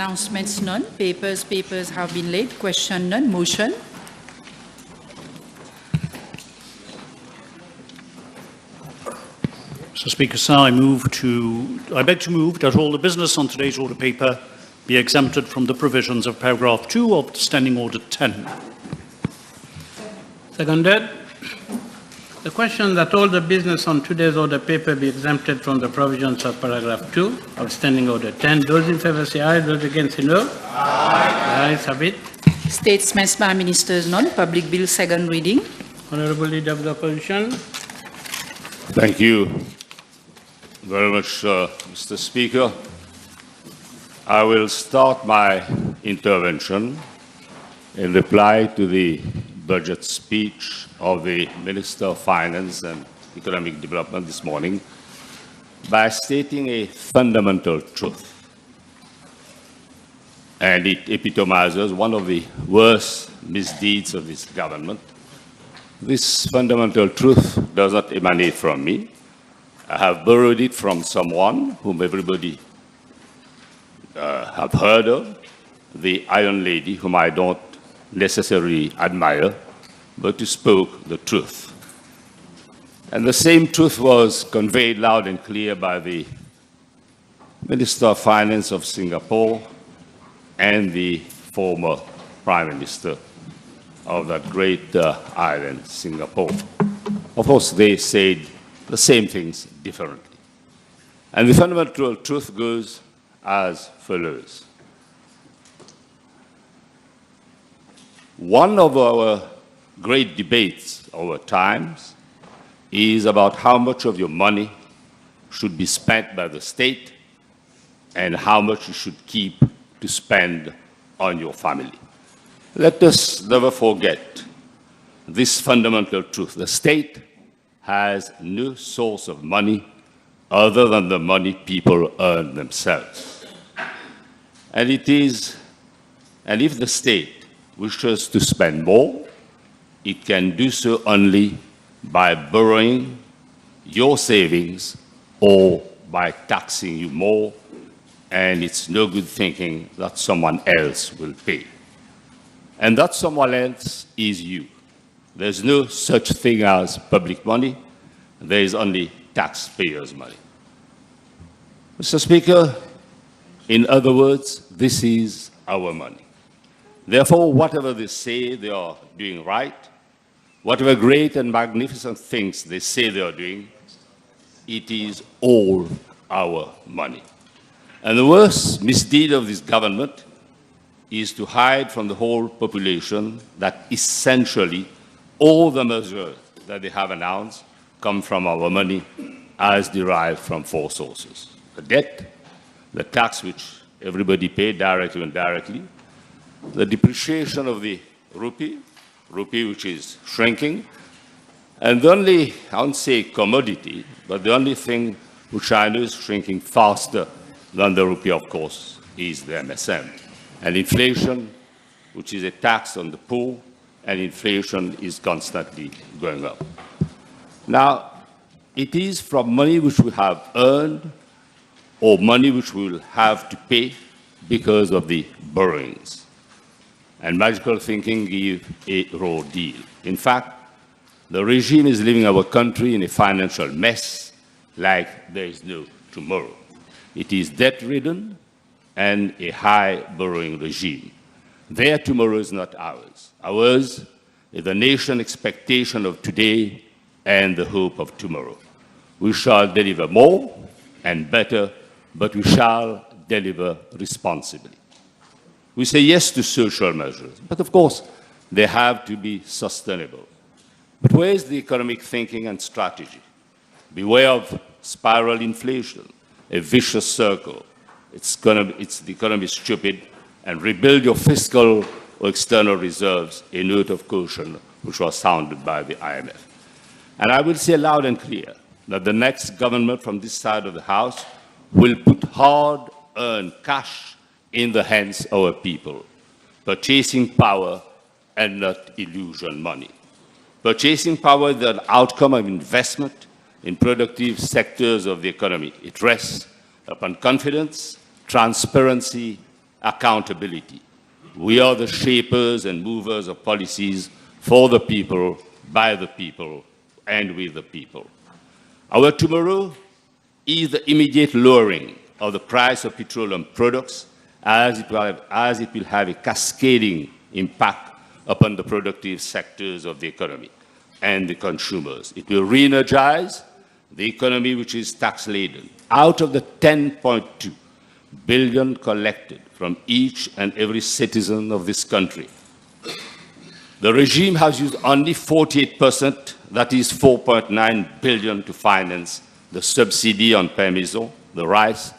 Announcements none. Papers have been laid. Question none. Motion. Mr. Speaker, sir, I beg to move that all the business on today's order paper be exempted from the provisions of paragraph 2 of Standing Order 10. Seconded. The question that all the business on today's order paper be exempted from the provisions of paragraph 2 of Standing Order 10. Those in favour say aye, those against say no. Aye. Ayes have it. Statements by ministers none. Public bill second reading. Honourable Leader of the Opposition. Thank you very much, Mr. Speaker. I will start my intervention in reply to the budget speech of the Minister of Finance and Economic Development this morning by stating a fundamental truth. And it epitomizes one of the worst misdeeds of this government. This fundamental truth does not emanate from me. I have borrowed it from someone whom everybody have heard of, the Iron Lady, whom I don't necessarily admire, but who spoke the truth. And the same truth was conveyed loud and clear by the Minister of Finance of Singapore and the former Prime Minister of that great island, Singapore. Of course, they said the same things differently. And the fundamental truth goes as follows. One of our great debates over times is about how much of your money should be spent by the state and how much you should keep to spend on your family. Let us never forget this fundamental truth. The state has no source of money other than the money people earn themselves. And if the state wishes to spend more, it can do so only by borrowing your savings or by taxing you more, and it's no good thinking that someone else will pay. And that someone else is you. There's no such thing as public money. There is only taxpayers' money. Mr. Speaker, in other words, this is our money. Therefore, whatever they say they are doing right, whatever great and magnificent things they say they are doing, it is all our money. And the worst misdeed of this government is to hide from the whole population that essentially all the measures that they have announced come from our money as derived from four sources. The debt, the tax which everybody paid directly and indirectly, the depreciation of the rupee which is shrinking, and the only, I won't say commodity, but the only thing which I know is shrinking faster than the rupee, of course, is the MSM. And inflation, which is a tax on the poor, and inflation is constantly going up. Now, it is from money which we have earned or money which we will have to pay because of the borrowings. And magical thinking gives a raw deal. In fact, the regime is leaving our country in a financial mess like there is no tomorrow. It is debt-ridden and a high borrowing regime. Their tomorrow is not ours. Ours is the nation's expectation of today and the hope of tomorrow. We shall deliver more and better, but we shall deliver responsibly. We say yes to social measures, but of course, they have to be sustainable. But where is the economic thinking and strategy? Beware of spiral inflation, a vicious circle. The economy is stupid, and rebuild your fiscal or external reserves, a note of caution which was sounded by the IMF. And I will say loud and clear that the next government from this side of the House will put hard-earned cash in the hands of our people, purchasing power and not illusion money. Purchasing power is the outcome of investment in productive sectors of the economy. It rests upon confidence, transparency, accountability. We are the shapers and movers of policies for the people, by the people, and with the people. Our tomorrow is the immediate lowering of the price of petroleum products, as it will have a cascading impact upon the productive sectors of the economy and the consumers. It will re-energize the economy, which is tax-laden. Out of the 10.2 billion collected from each and every citizen of this country, the regime has used only 48%, that is 4.9 billion, to finance the subsidy on parmesan, the rice,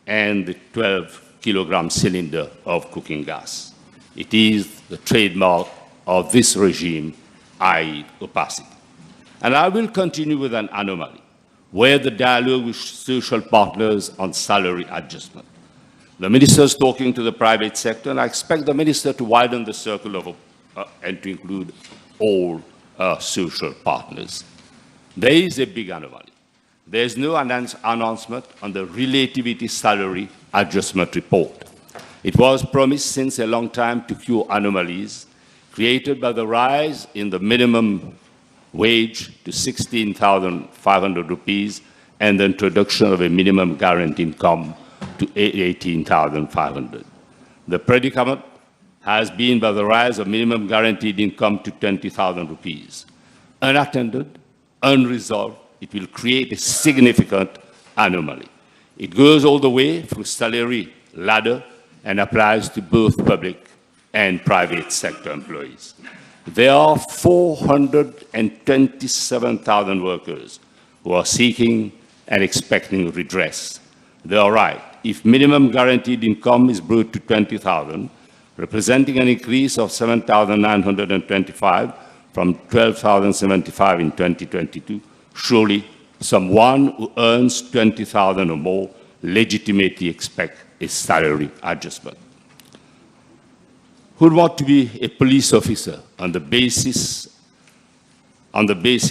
and the 12-kilogram cylinder of cooking gas. It is the trademark of this regime, i.e. opacity. And I will continue with an anomaly, where the dialogue with social partners on salary adjustment. The minister is talking to the private sector, and I expect the minister to widen the circle of and to include all social partners. There is a big anomaly. There is no announcement on the relativity salary adjustment report. It was promised since a long time to cure anomalies created by the rise in the minimum wage to 16,500 rupees and the introduction of a minimum guaranteed income to 18,500. The predicament has been by the rise of minimum guaranteed income to 20,000 rupees. Unattended, unresolved, it will create a significant anomaly. It goes all the way through salary ladder and applies to both public and private sector employees. There are 427,000 workers who are seeking and expecting redress. They are right. If minimum guaranteed income is brought to 20,000, representing an increase of 7,925 from 12,075 in 2022, surely someone who earns 20,000 or more legitimately expects a salary adjustment. Who would want to be a police officer on the basic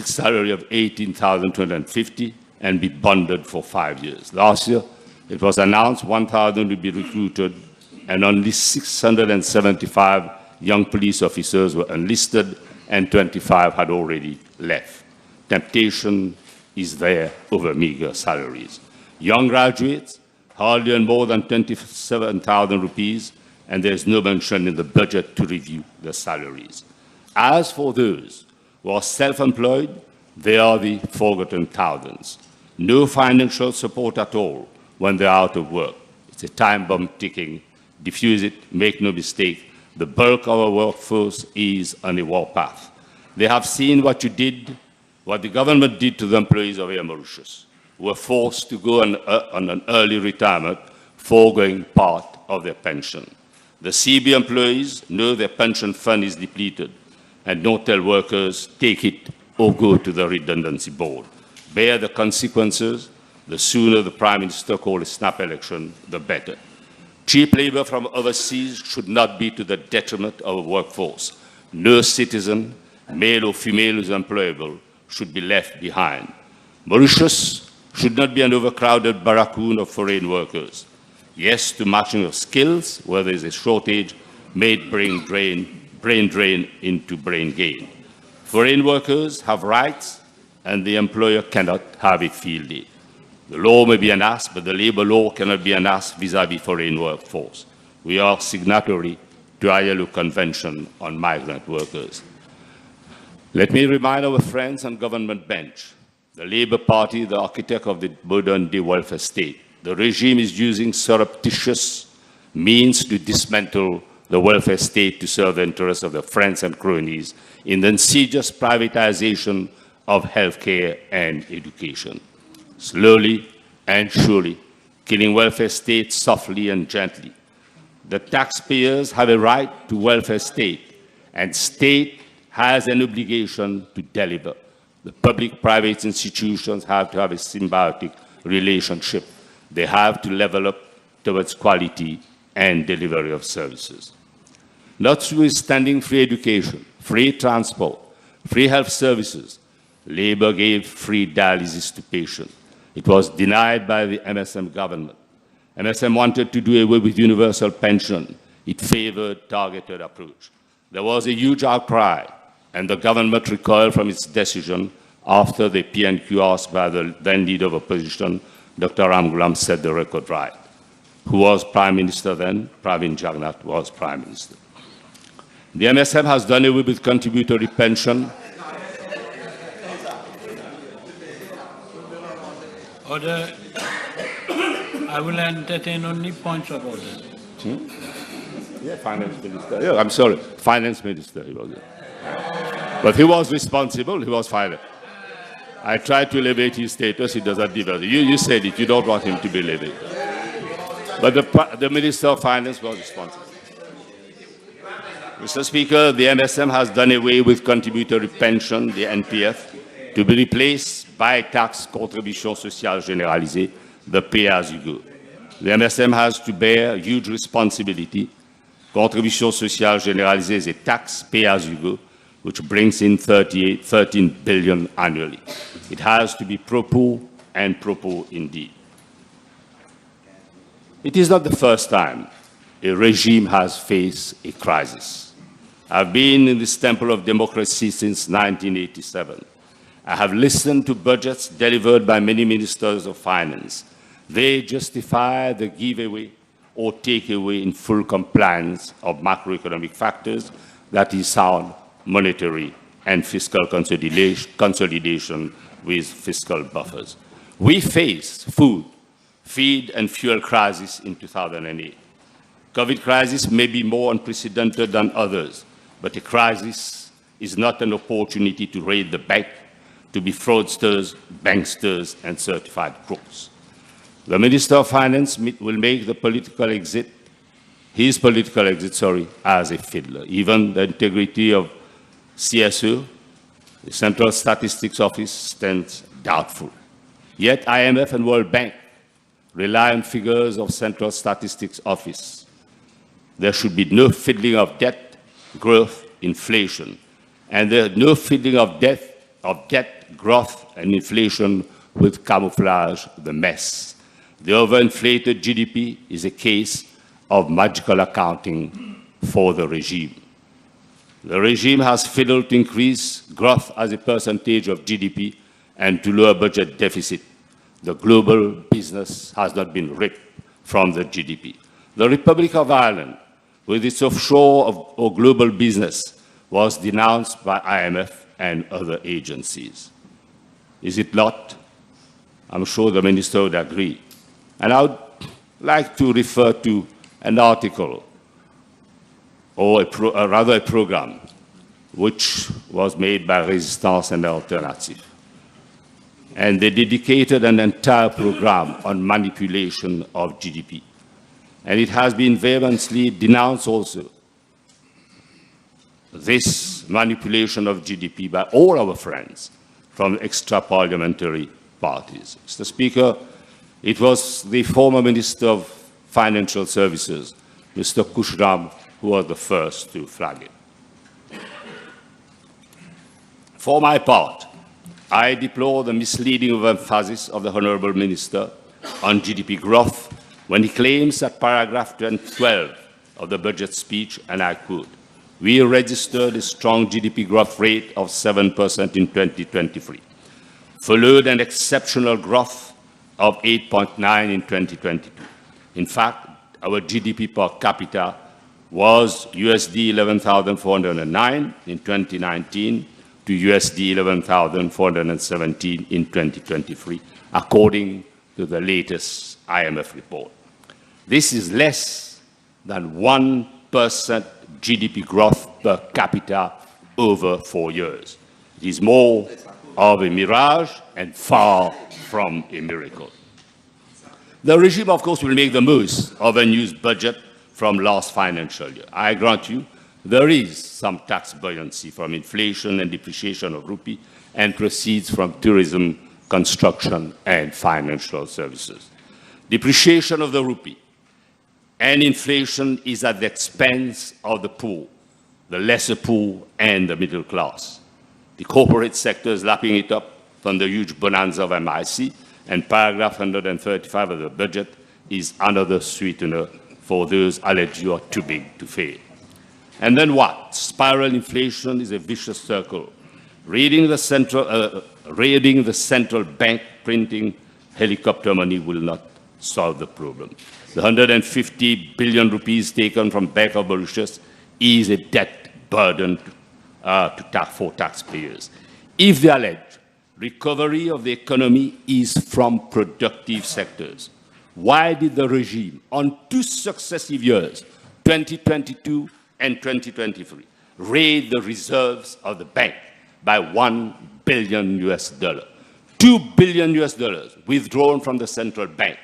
salary of 18,250 and be bonded for 5 years? Last year, it was announced 1,000 would be recruited, and only 675 young police officers were enlisted, and 25 had already left. Temptation is there over meager salaries. Young graduates hardly earn more than 27,000 rupees, and there is no mention in the budget to review the salaries. As for those who are self-employed, they are the forgotten thousands. No financial support at all when they're out of work. It's a time bomb ticking. Diffuse it, make no mistake. The bulk of our workforce is on a warpath. They have seen what you did, what the government did to the employees of Air Mauritius, who were forced to go on an early retirement, foregoing part of their pension. The CB employees know their pension fund is depleted, and don't tell workers, take it or go to the redundancy board. Bear the consequences. The sooner the Prime Minister calls a snap election, the better. Cheap labor from overseas should not be to the detriment of a workforce. No citizen, male or female, who is employable should be left behind. Mauritius should not be an overcrowded barracoon of foreign workers. Yes to matching of skills where there is a shortage, made brain drain into brain gain. Foreign workers have rights, and the employer cannot have a field day. The law may be an ass, but the labor law cannot be an ass vis-à-vis foreign workforce. We are signatory to ILO Convention on Migrant Workers. Let me remind our friends on government bench, the Labour Party, the architect of the modern-day welfare state. The regime is using surreptitious means to dismantle the welfare state to serve the interests of their friends and cronies in the insidious privatization of healthcare and education. Slowly and surely, killing welfare state softly and gently. The taxpayers have a right to welfare state, and state has an obligation to deliver. The public-private institutions have to have a symbiotic relationship. They have to level up towards quality and delivery of services. Notwithstanding free education, free transport, free health services, Labour gave free dialysis to patients. It was denied by the MSM government. MSM wanted to do away with universal pension. It favored targeted approach. There was a huge outcry, and the government recoiled from its decision after the PNQ asked by the then leader of opposition, Dr. Ramgoolam, set the record right. Who was Prime Minister then? Pravin Jagannath was Prime Minister. The MSM has done away with contributory pension. Order. I will entertain only points of order. Yeah, Finance Minister. Yeah, I'm sorry, Finance Minister he was. But he was responsible, he was fired. I tried to elevate his status, he doesn't deserve it. You said it, you don't want him to be elevated. But the Minister of Finance was responsible. Mr. Speaker, the MSM has done away with contributory pension, the NPF, to be replaced by tax contribution sociale généralisée, the pay-as-you-go. The MSM has to bear huge responsibility. Contribution sociale généralisée is a tax pay-as-you-go, which brings in 13 billion annually. It has to be pro-poor and pro-poor indeed. It is not the first time a regime has faced a crisis. I've been in this temple of democracy since 1987. I have listened to budgets delivered by many ministers of finance. They justify the giveaway or takeaway in full compliance of macroeconomic factors, that is sound monetary and fiscal consolidation with fiscal buffers. We faced food, feed and fuel crisis in 2008. COVID crisis may be more unprecedented than others, but a crisis is not an opportunity to raid the bank, to be fraudsters, banksters, and certified crooks. The Minister of Finance will make the political exit, his political exit, as a fiddler. Even the integrity of CSO, the Central Statistics Office, stands doubtful. Yet IMF and World Bank rely on figures of Central Statistics Office. There should be no fiddling of debt, growth, inflation, and there no fiddling of debt, growth, and inflation with camouflage the mess. The overinflated GDP is a case of magical accounting for the regime. The regime has fiddled to increase growth as a percentage of GDP and to lower budget deficit. The global business has not been ripped from the GDP. The Republic of Ireland, with its offshore or global business, was denounced by IMF and other agencies. Is it not? I'm sure the Minister would agree. And I would like to refer to an article, or rather a program, which was made by Resistance and Alternative. And they dedicated an entire program on manipulation of GDP. And it has been vehemently denounced also, this manipulation of GDP by all our friends from extra-parliamentary parties. Mr. Speaker, it was the former Minister of Financial Services, Mr. Kushram, who was the first to flag it. For my part, I deplore the misleading of emphasis of the Honourable Minister on GDP growth when he claims that paragraph 12 of the budget speech, and I quote, "We registered a strong GDP growth rate of 7% in 2023, followed an exceptional growth of 8.9 in 2022. In fact, our GDP per capita was USD 11,409 in 2019 to USD 11,417 in 2023, according to the latest IMF report. This is less than 1% GDP growth per capita over 4 years. It is more of a mirage and far from a miracle. The regime, of course, will make the most of a unused budget from last financial year. I grant you, there is some tax buoyancy from inflation and depreciation of rupee and proceeds from tourism, construction, and financial services. Depreciation of the rupee and inflation is at the expense of the poor, the lesser poor, and the middle class. The corporate sector is lapping it up from the huge bonanza of MIC, and paragraph 135 of the budget is another sweetener for those allergies who are too big to fail. And then what? Spiral inflation is a vicious circle. Raiding the central bank printing helicopter money will not solve the problem. The 150 billion rupees taken from Bank of Mauritius is a debt burden for taxpayers. If they allege recovery of the economy is from productive sectors, why did the regime, on 2 successive years, 2022 and 2023, raid the reserves of the bank by $1 billion $2 billion withdrawn from the central bank?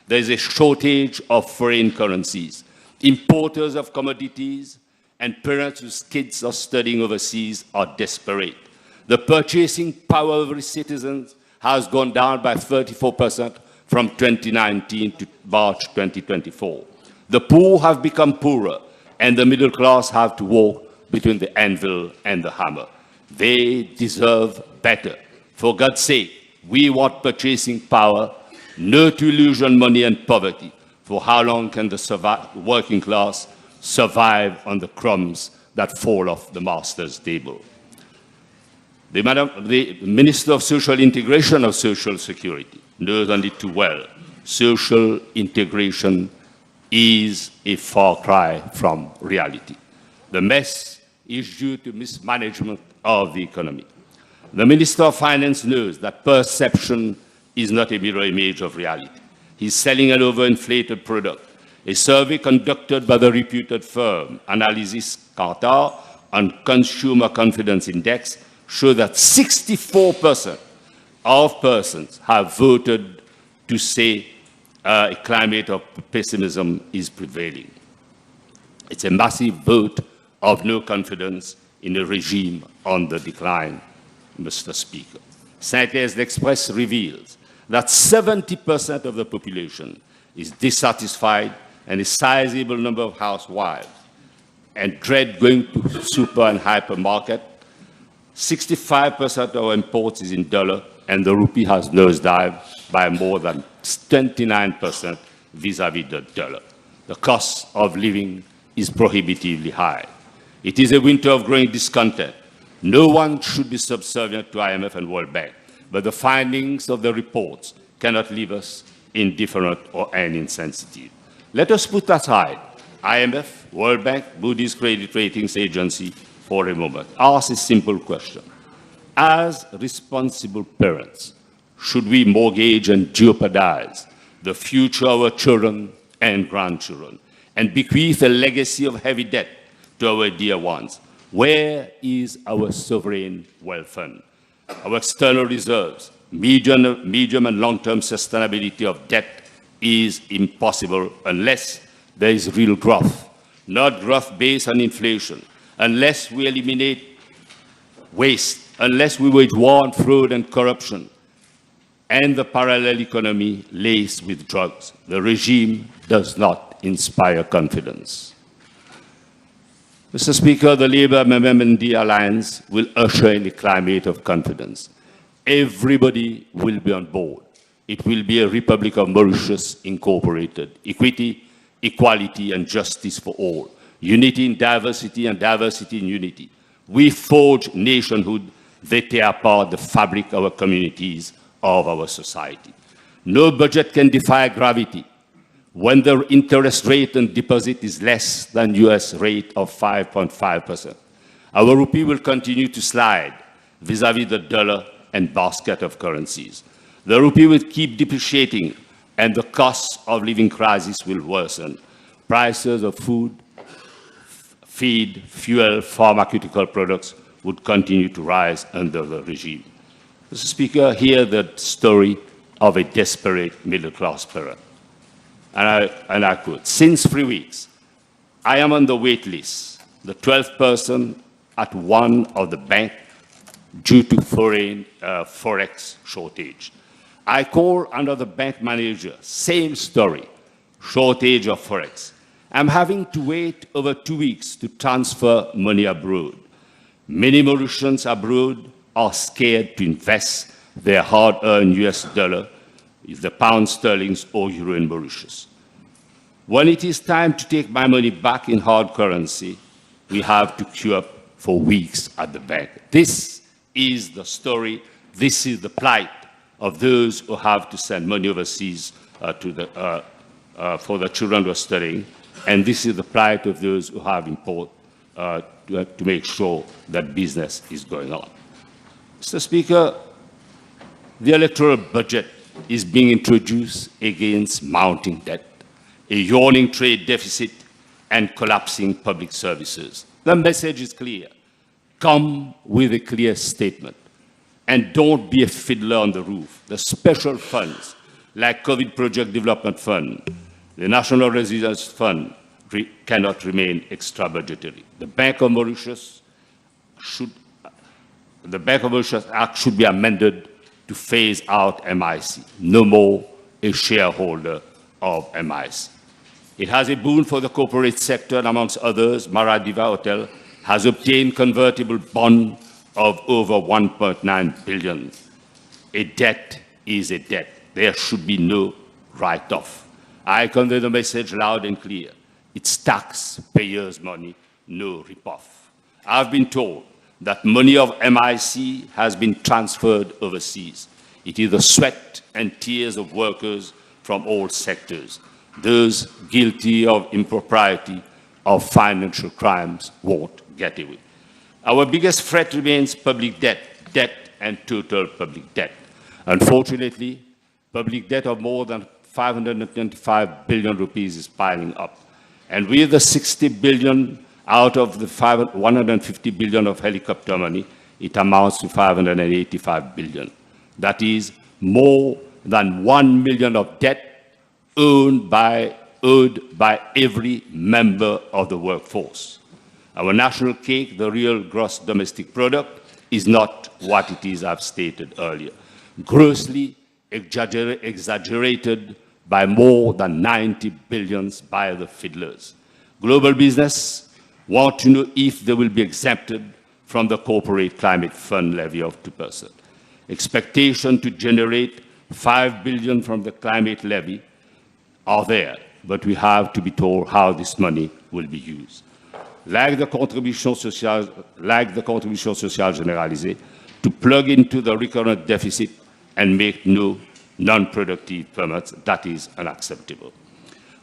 There is a shortage of foreign currencies. Importers of commodities and parents whose kids are studying overseas are desperate. The purchasing power of citizens has gone down by 34% from 2019 to March 2024. The poor have become poorer, and the middle class have to walk between the anvil and the hammer. They deserve better. For God's sake, we want purchasing power, no to illusion money and poverty. For how long can the working class survive on the crumbs that fall off the master's table? The Minister of Social Integration of Social Security knows only too well social integration is a far cry from reality. The mess is due to mismanagement of the economy. The Minister of Finance knows that perception is not a mirror image of reality. He's selling an overinflated product. A survey conducted by the reputed firm Analysis Qatar on Consumer Confidence Index showed that 64% of persons have voted to say a climate of pessimism is prevailing. It's a massive vote of no confidence in a regime on the decline, Mr. Speaker. St. Express reveals that 70% of the population is dissatisfied and a sizable number of housewives and dread going to super and hypermarket. 65% of our imports is in dollar, and the rupee has nosedived by more than 29% vis-à-vis the dollar. The cost of living is prohibitively high. It is a winter of growing discontent. No one should be subservient to IMF and World Bank, but the findings of the reports cannot leave us indifferent or insensitive. Let us put aside IMF, World Bank, Moody's Credit Ratings Agency for a moment. Ask a simple question. As responsible parents, should we mortgage and jeopardize the future of our children and grandchildren and bequeath a legacy of heavy debt to our dear ones? Where is our sovereign wealth fund? Our external reserves, medium and long-term sustainability of debt is impossible unless there is real growth, not growth based on inflation, unless we eliminate waste, unless we wage war on fraud and corruption, and the parallel economy laced with drugs. The regime does not inspire confidence. Mr. Speaker, the Labour-MMD alliance will usher in a climate of confidence. Everybody will be on board. It will be a Republic of Mauritius incorporated. Equity, equality, and justice for all. Unity in diversity and diversity in unity. We forge nationhood. They tear apart the fabric of our communities, of our society. No budget can defy gravity. When the interest rate on deposit is less than US rate of 5.5%, our rupee will continue to slide vis-à-vis the dollar and basket of currencies. The rupee will keep depreciating, and the cost of living crisis will worsen. Prices of food, feed, fuel, pharmaceutical products would continue to rise under the regime. Mr. Speaker, hear the story of a desperate middle-class parent. And I quote, since 3 weeks, I am on the wait list, the 12th person at one of the banks due to foreign forex shortage. I call under the bank manager, same story, shortage of forex. I'm having to wait over 2 weeks to transfer money abroad. Many Mauritians abroad are scared to invest their hard-earned US dollar, the pound sterling or euro in Mauritius. When it is time to take my money back in hard currency, we have to queue up for weeks at the bank. This is the story, this is the plight of those who have to send money overseas for the children who are studying, and this is the plight of those who have import to make sure that business is going on. Mr. Speaker, the electoral budget is being introduced against mounting debt, a yawning trade deficit, and collapsing public services. The message is clear. Come with a clear statement, and don't be a fiddler on the roof. The special funds, like COVID Project Development Fund, the National Resilience Fund, cannot remain extra-budgetary. The Bank of Mauritius Act should be amended to phase out MIC. No more a shareholder of MIC. It has a boon for the corporate sector, and amongst others, Maradiva Hotel has obtained convertible bond of over 1.9 billion. A debt is a debt. There should be no write-off. I convey the message loud and clear. It's taxpayers' money, no rip-off. I've been told that money of MIC has been transferred overseas. It is the sweat and tears of workers from all sectors. Those guilty of impropriety, of financial crimes, won't get away. Our biggest threat remains public debt and total public debt. Unfortunately, public debt of more than 525 billion rupees is piling up. And with the 60 billion out of the 150 billion of helicopter money, it amounts to 585 billion. That is more than 1 million of debt owed by every member of the workforce. Our national cake, the real gross domestic product, is not what it is, I've stated earlier. Grossly exaggerated by more than 90 billions by the fiddlers. Global business want to know if they will be exempted from the corporate climate fund levy of 2%. Expectation to generate 5 billion from the climate levy are there, but we have to be told how this money will be used. Like the contribution sociale généralisée, to plug into the recurrent deficit and make no non-productive permits, that is unacceptable.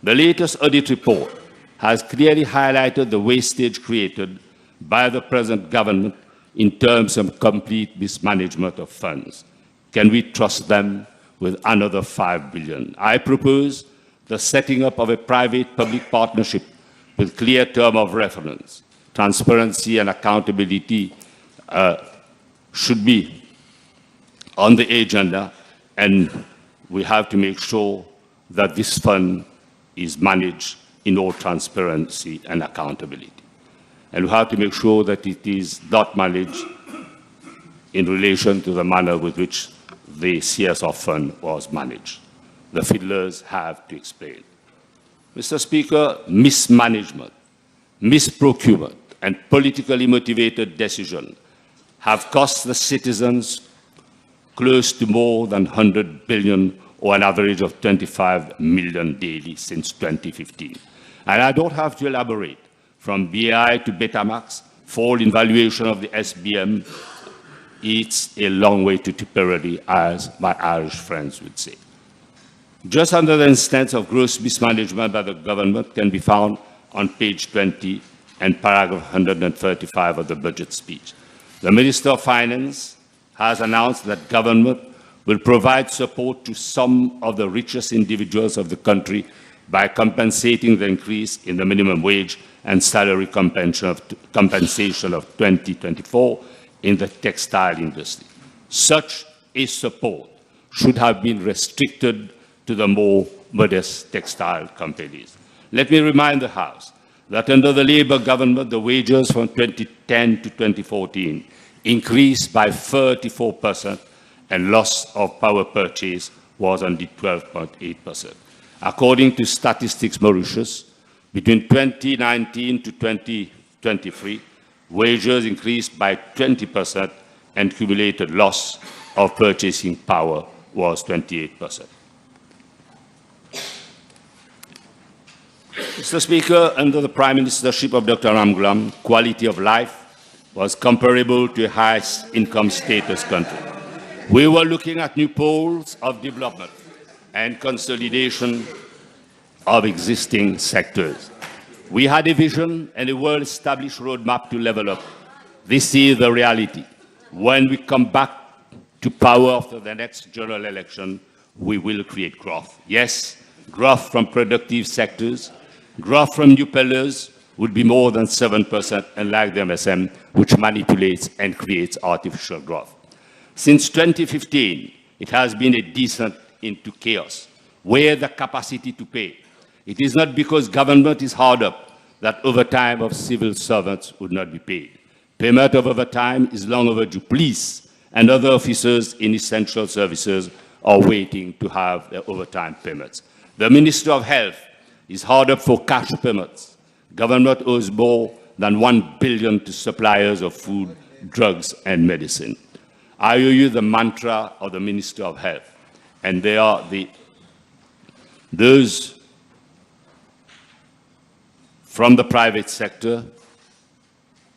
The latest audit report has clearly highlighted the wastage created by the present government in terms of complete mismanagement of funds. Can we trust them with another 5 billion? I propose the setting up of a private-public partnership with clear term of reference. Transparency and accountability should be on the agenda, and we have to make sure that this fund is managed in all transparency and accountability. And we have to make sure that it is not managed in relation to the manner with which the CSR fund was managed. The fiddlers have to explain. Mr. Speaker, mismanagement, misprocurement, and politically motivated decision have cost the citizens close to more than 100 billion, or an average of 25 million daily since 2015. And I don't have to elaborate. From BI to Betamax, fall in valuation of the SBM, it's a long way to Tipperary, as my Irish friends would say. Just another instance of gross mismanagement by the government can be found on page 20 and paragraph 135 of the budget speech. The Minister of Finance has announced that government will provide support to some of the richest individuals of the country by compensating the increase in the minimum wage and salary compensation of 2024 in the textile industry. Such a support should have been restricted to the more modest textile companies. Let me remind the House that under the Labour government, the wages from 2010 to 2014 increased by 34%, and loss of power purchase was only 12.8%. According to Statistics Mauritius, between 2019 to 2023, wages increased by 20% and cumulated loss of purchasing power was 28%. Mr. Speaker, under the Prime Ministership of Dr. Ramgoolam, quality of life was comparable to a highest income status country. We were looking at new poles of development and consolidation of existing sectors. We had a vision and a well-established roadmap to level up. This is the reality. When we come back to power after the next general election, we will create growth. Yes, growth from productive sectors, growth from new pillars would be more than 7%, unlike the MSM, which manipulates and creates artificial growth. Since 2015, it has been a descent into chaos, where the capacity to pay. It is not because government is hard up that overtime of civil servants would not be paid. Payment of overtime is long overdue. Police and other officers in essential services are waiting to have their overtime payments. The Minister of Health is hard up for cash payments. Government owes more than $1 billion to suppliers of food, drugs, and medicine. I owe you the mantra of the Minister of Health, and they are those from the private sector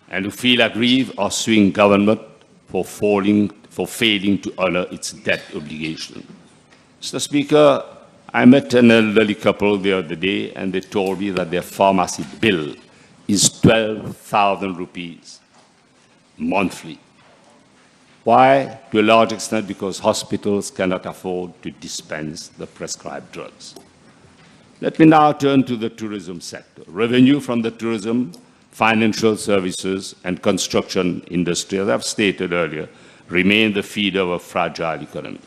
and who feel aggrieved are suing government for failing to honor its debt obligation. Mr. Speaker, I met an elderly couple the other day, and they told me that their pharmacy bill is 12,000 rupees monthly. Why? To a large extent because hospitals cannot afford to dispense the prescribed drugs. Let me now turn to the tourism sector. Revenue from the tourism, financial services, and construction industry, as I've stated earlier, remain the feeder of a fragile economy.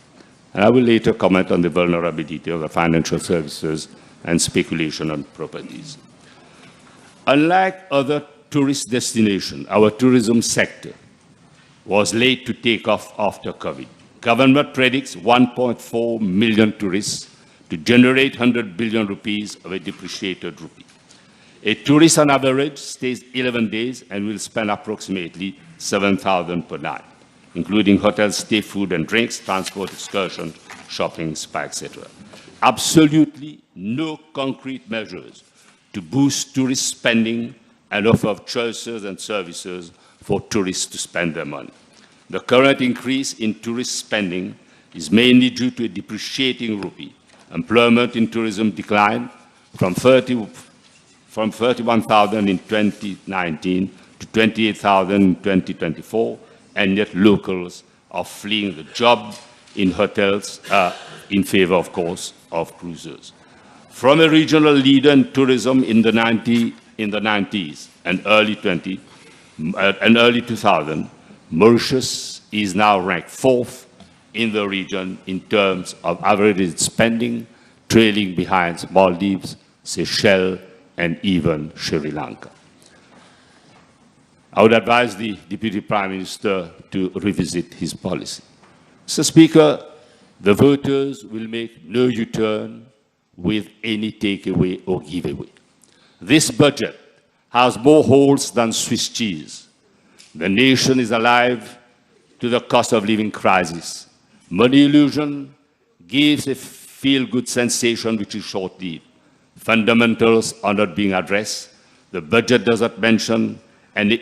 And I will later comment on the vulnerability of the financial services and speculation on properties. Unlike other tourist destinations, our tourism sector was late to take off after COVID. Government predicts 1.4 million tourists to generate 100 billion rupees of a depreciated rupee. A tourist on average stays 11 days and will spend approximately 7,000 per night, including hotel stay, food and drinks, transport, excursion, shopping, spa, etc. Absolutely no concrete measures to boost tourist spending and offer choices and services for tourists to spend their money. The current increase in tourist spending is mainly due to a depreciating rupee. Employment in tourism declined from 31,000 in 2019 to 28,000 in 2024, and yet locals are fleeing the job in hotels in favor, of course, of cruisers. From a regional leader in tourism in the 90s and early 2000, Mauritius is now ranked 4th in the region in terms of average spending, trailing behind Maldives, Seychelles, and even Sri Lanka. I would advise the Deputy Prime Minister to revisit his policy. Mr. Speaker, the voters will make no U-turn with any takeaway or giveaway. This budget has more holes than Swiss cheese. The nation is alive to the cost of living crisis. Money illusion gives a feel-good sensation which is short-lived. Fundamentals are not being addressed. The budget does not mention an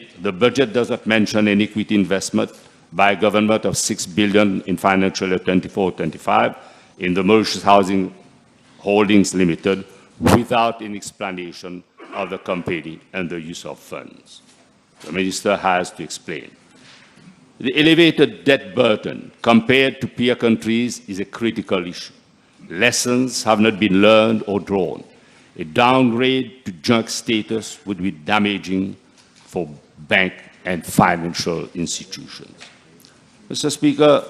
equity investment by government of 6 billion in financial year 24-25 in the Mauritius Housing Holdings Limited without an explanation of the company and the use of funds. The minister has to explain. The elevated debt burden compared to peer countries is a critical issue. Lessons have not been learned or drawn. A downgrade to junk status would be damaging for bank and financial institutions. Mr. Speaker,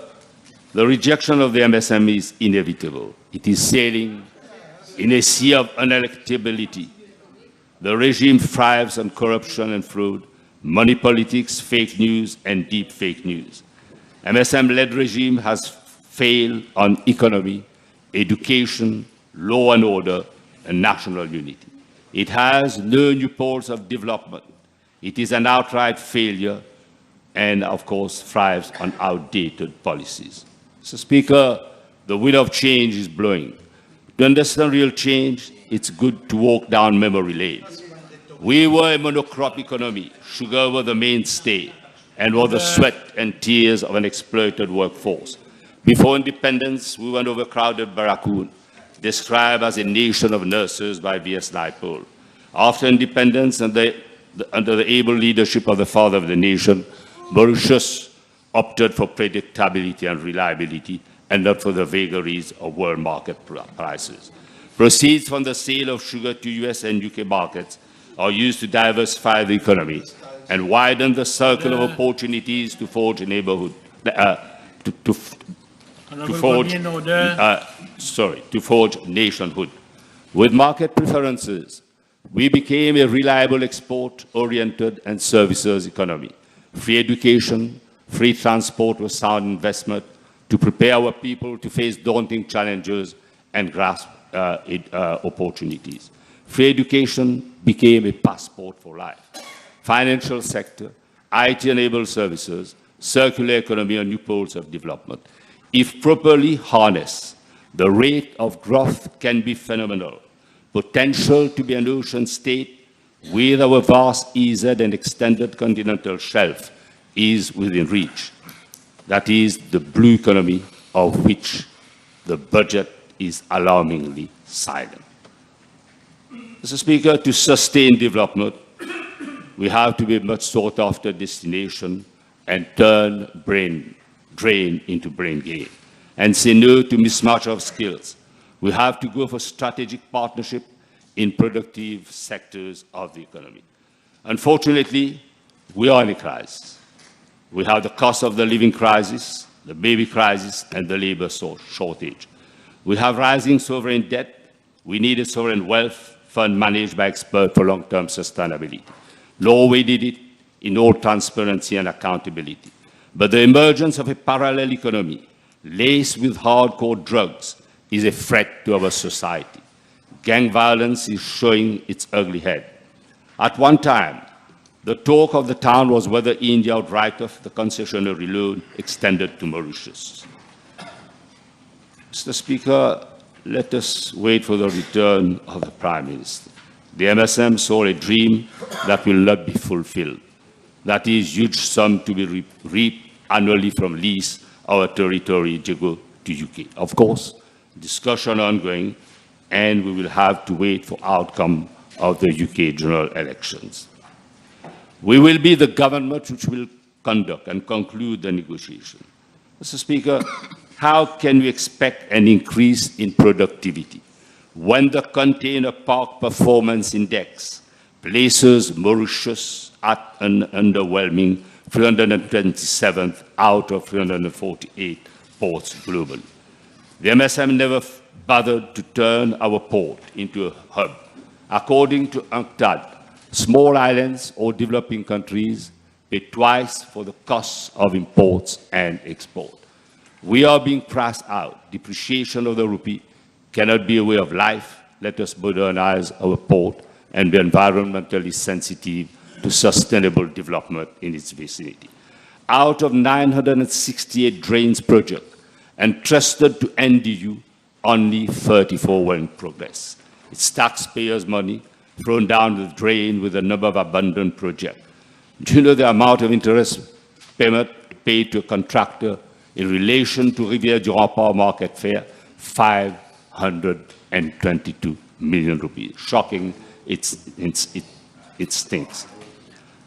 the rejection of the MSM is inevitable. It is sailing in a sea of unelectability. The regime thrives on corruption and fraud, money politics, fake news, and deep fake news. MSM-led regime has failed on economy, education, law and order, and national unity. It has no new poles of development. It is an outright failure and, of course, thrives on outdated policies. Mr. Speaker, the wind of change is blowing. To understand real change, it's good to walk down memory lane. We were a monocrop economy. Sugar was the mainstay and was the sweat and tears of an exploited workforce. Before independence, we were an overcrowded barracoon, described as a nation of nurses by V.S. Naipaul. After independence, under the able leadership of the father of the nation, Mauritius opted for predictability and reliability, and not for the vagaries of world market prices. Proceeds from the sale of sugar to US and UK markets are used to diversify the economy and widen the circle of opportunities to forge a neighborhood, to forge nationhood. With market preferences, we became a reliable export-oriented and services economy. Free education, free transport was sound investment to prepare our people to face daunting challenges and grasp opportunities. Free education became a passport for life. Financial sector, IT-enabled services, circular economy are new poles of development. If properly harnessed, the rate of growth can be phenomenal. Potential to be an ocean state with our vast EZ and extended continental shelf is within reach. That is the blue economy of which the budget is alarmingly silent. Mr. Speaker, to sustain development, we have to be a much sought-after destination and turn brain drain into brain gain, and say no to mismatch of skills. We have to go for strategic partnership in productive sectors of the economy. Unfortunately, we are in a crisis. We have the cost of the living crisis, the baby crisis, and the labor shortage. We have rising sovereign debt. We need a sovereign wealth fund managed by experts for long-term sustainability. Norway did it in all transparency and accountability. But the emergence of a parallel economy laced with hardcore drugs is a threat to our society. Gang violence is showing its ugly head. At one time, the talk of the town was whether India would write off the concessionary loan extended to Mauritius. Mr. Speaker, let us wait for the return of the Prime Minister. The MSM saw a dream that will not be fulfilled. That is, huge sum to be reaped annually from lease our territory to go to UK. Of course, discussion ongoing, and we will have to wait for outcome of the UK general elections. We will be the government which will conduct and conclude the negotiation. Mr. Speaker, how can we expect an increase in productivity when the Container Park Performance Index places Mauritius at an underwhelming 327th out of 348 ports globally? The MSM never bothered to turn our port into a hub. According to UNCTAD, small islands or developing countries pay twice for the costs of imports and export. We are being priced out. Depreciation of the rupee cannot be a way of life. Let us modernize our port and be environmentally sensitive to sustainable development in its vicinity. Out of 968 drains projects entrusted to NDU, only 34 were in progress. It's taxpayers' money thrown down the drain with a number of abandoned projects. Do you know the amount of interest payment paid to a contractor in relation to Rivière-du-Rempart Power Market Fair? 522 million rupees. Shocking, it stinks.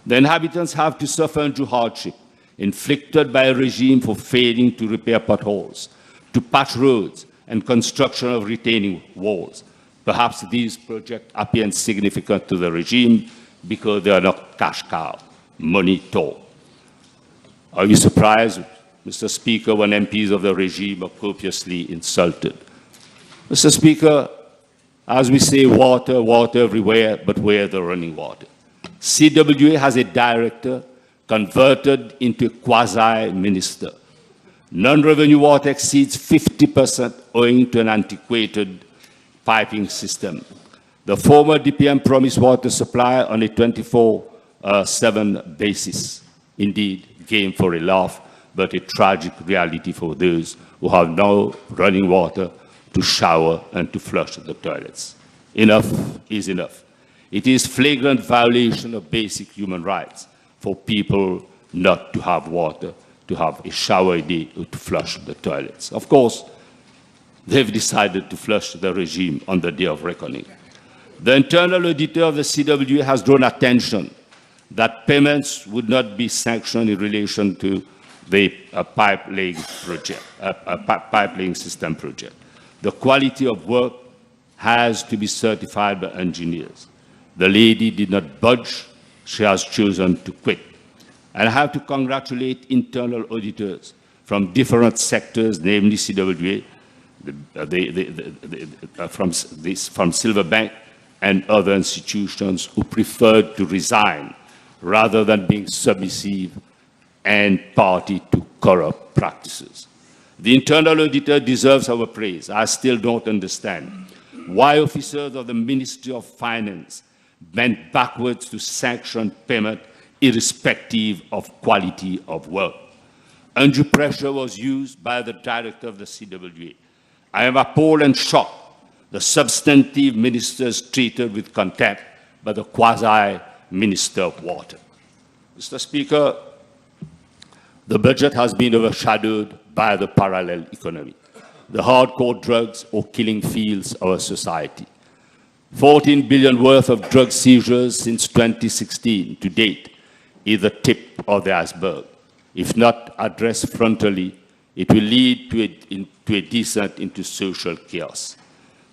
The inhabitants have to suffer undue hardship inflicted by a regime for failing to repair potholes, to patch roads, and construction of retaining walls. Perhaps these projects appear insignificant to the regime because they are not cash cow, money talk. Are you surprised, Mr. Speaker, when MPs of the regime are copiously insulted? Mr. Speaker, as we say, water, water everywhere, but where the running water? CWA has a director converted into a quasi-minister. Non-revenue water exceeds 50% owing to an antiquated piping system. The former DPM promised water supply on a 24/7 basis. Indeed, game for a laugh, but a tragic reality for those who have no running water to shower and to flush the toilets. enough is enough. It is flagrant violation of basic human rights for people not to have water, to have a shower a day, or to flush the toilets. Of course, they've decided to flush the regime on the day of reckoning. The internal auditor of the CWA has drawn attention that payments would not be sanctioned in relation to the pipe-laying system project. The quality of work has to be certified by engineers. The lady did not budge. She has chosen to quit. And I have to congratulate internal auditors from different sectors, namely CWA, from Silverbank and other institutions who preferred to resign rather than being submissive and party to corrupt practices. The internal auditor deserves our praise. I still don't understand why officers of the Ministry of Finance bent backwards to sanction payment irrespective of quality of work. Undue pressure was used by the director of the CWA. I am appalled and shocked the substantive ministers treated with contempt by the quasi-minister of water. Mr. Speaker, the budget has been overshadowed by the parallel economy. The hardcore drugs are killing fields of our society. 14 billion worth of drug seizures since 2016 to date is the tip of the iceberg. If not addressed frontally, it will lead to a descent into social chaos.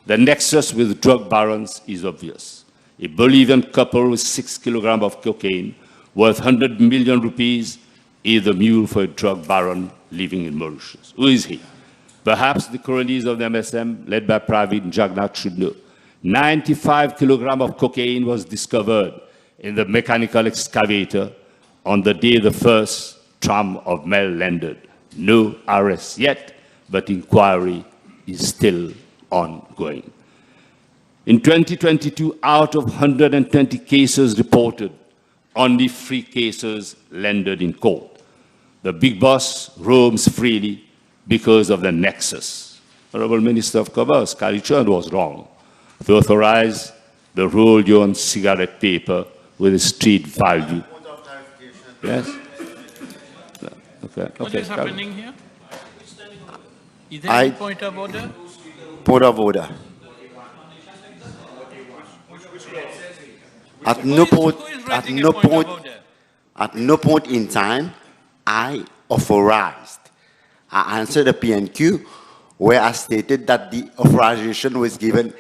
The nexus with drug barons is obvious. A Bolivian couple with 6 kilograms of cocaine worth 100 million rupees is the mule for a drug baron living in Mauritius. Who is he? Perhaps the cronies of the MSM, led by Praveen Jagannath, should know. 95 kilograms of cocaine was discovered in the mechanical excavator on the day the first tram of mail landed. No arrest yet, but inquiry is still ongoing. In 2022, out of 120 cases reported, only 3 cases landed in court. The big boss roams freely because of the nexus. Honorable Minister of Commerce, Karichand, was wrong to authorize the roll-on cigarette paper with a street value. Yes? Okay. What is happening here? Is there any point of order? Point of order. At no point in time, I authorized. I answered the PNQ where I stated that the authorization was given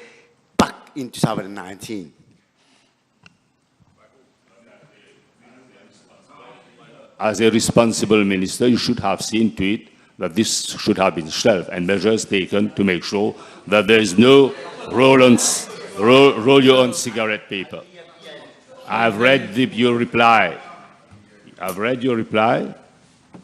back in 2019. As a responsible minister, you should have seen to it that this should have been shelved and measures taken to make sure that there is no roll-on cigarette paper. I've read your reply.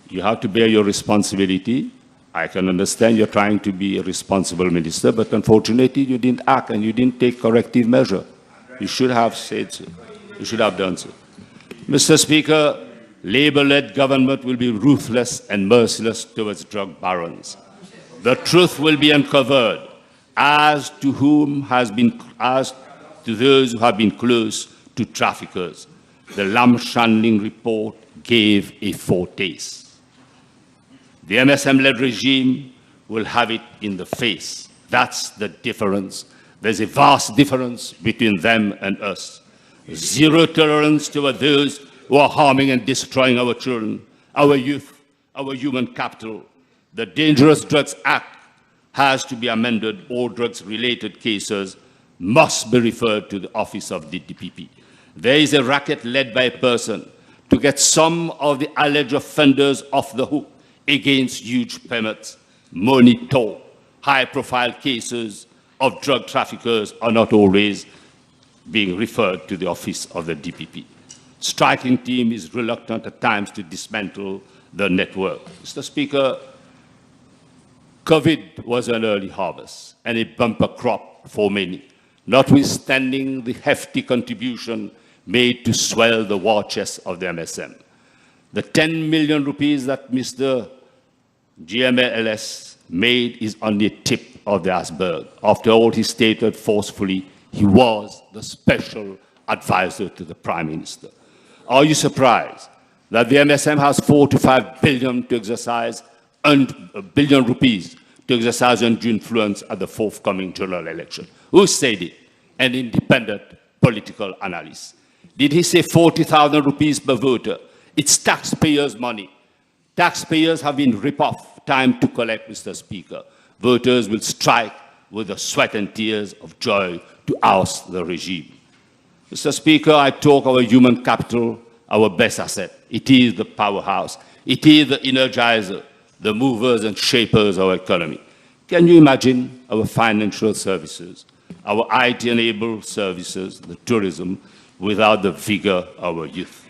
You have to bear your responsibility. I can understand you're trying to be a responsible minister, but unfortunately you didn't act and you didn't take corrective measure. You should have said so. You should have done so. Mr. Speaker, Labour-led government will be ruthless and merciless towards drug barons. The truth will be uncovered as to those who have been close to traffickers. The Lam-Shanling report gave a foretaste. The MSM-led regime will have it in the face. That's the difference. There's a vast difference between them and us. Zero tolerance toward those who are harming and destroying our children, our youth, our human capital. The Dangerous Drugs Act has to be amended. All drugs-related cases must be referred to the office of the DPP. There is a racket led by a person to get some of the alleged offenders off the hook against huge payments. Monitor high-profile cases of drug traffickers are not always being referred to the office of the DPP. Striking team is reluctant at times to dismantle the network. Mr. Speaker, COVID was an early harvest and a bumper crop for many, notwithstanding the hefty contribution made to swell the war chest of the MSM. The 10 million rupees that Mr. GMLS made is only a tip of the iceberg. After all, he stated forcefully He was the special advisor to the Prime Minister. Are you surprised that the MSM has 4 to 5 billion to exercise, billion rupees to exercise undue influence at the forthcoming general election? Who said it? An independent political analyst. Did he say 40,000 rupees per voter? It's taxpayers' money. Taxpayers have been ripped off. Time to collect, Mr. Speaker. Voters will strike with the sweat and tears of joy to oust the regime. Mr. Speaker, I talk our human capital, our best asset. It is the powerhouse. It is the energizer, the movers and shapers of our economy. Can you imagine our financial services, our IT-enabled services, the tourism, without the vigor of our youth?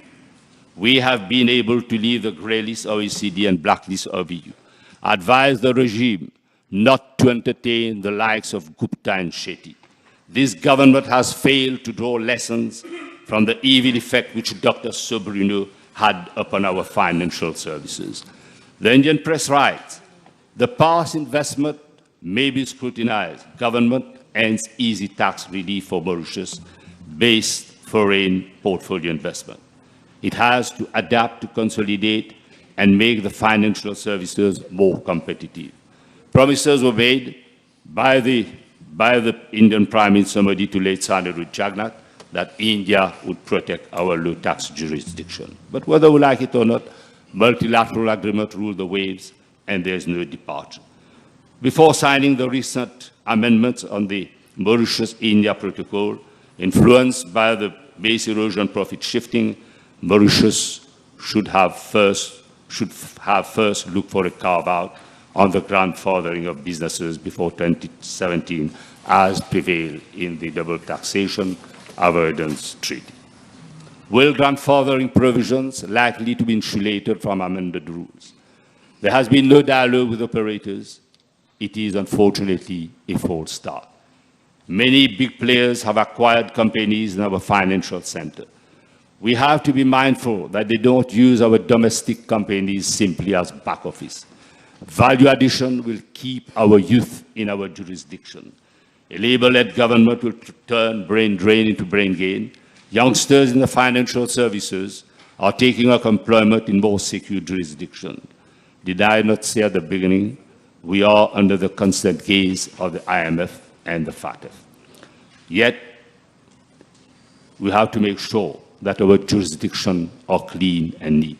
We have been able to leave the grey list OECD and blacklist of EU, advise the regime not to entertain the likes of Gupta and Shetty. This government has failed to draw lessons from the evil effect which Dr. Sobruno had upon our financial services. The Indian press writes, the past investment may be scrutinized. Government ends easy tax relief for Mauritius-based foreign portfolio investment. It has to adapt to consolidate and make the financial services more competitive. Promises were made by the Indian Prime Minister Modi to late Sandaru Jagannath that India would protect our low tax jurisdiction. But whether we like it or not, multilateral agreement rule the waves and there's no departure. Before signing the recent amendments on the Mauritius-India protocol, influenced by the base erosion profit shifting, Mauritius should have first looked for a carve-out on the grandfathering of businesses before 2017, as prevailed in the double taxation avoidance treaty. Will grandfathering provisions likely to be insulated from amended rules? There has been no dialogue with operators. It is unfortunately a false start. Many big players have acquired companies in our financial center. We have to be mindful that they don't use our domestic companies simply as back office. Value addition will keep our youth in our jurisdiction. A labor-led government will turn brain drain into brain gain. Youngsters in the financial services are taking up employment in more secure jurisdictions. Did I not say at the beginning, we are under the constant gaze of the IMF and the FATF. Yet, we have to make sure that our jurisdictions are clean and neat.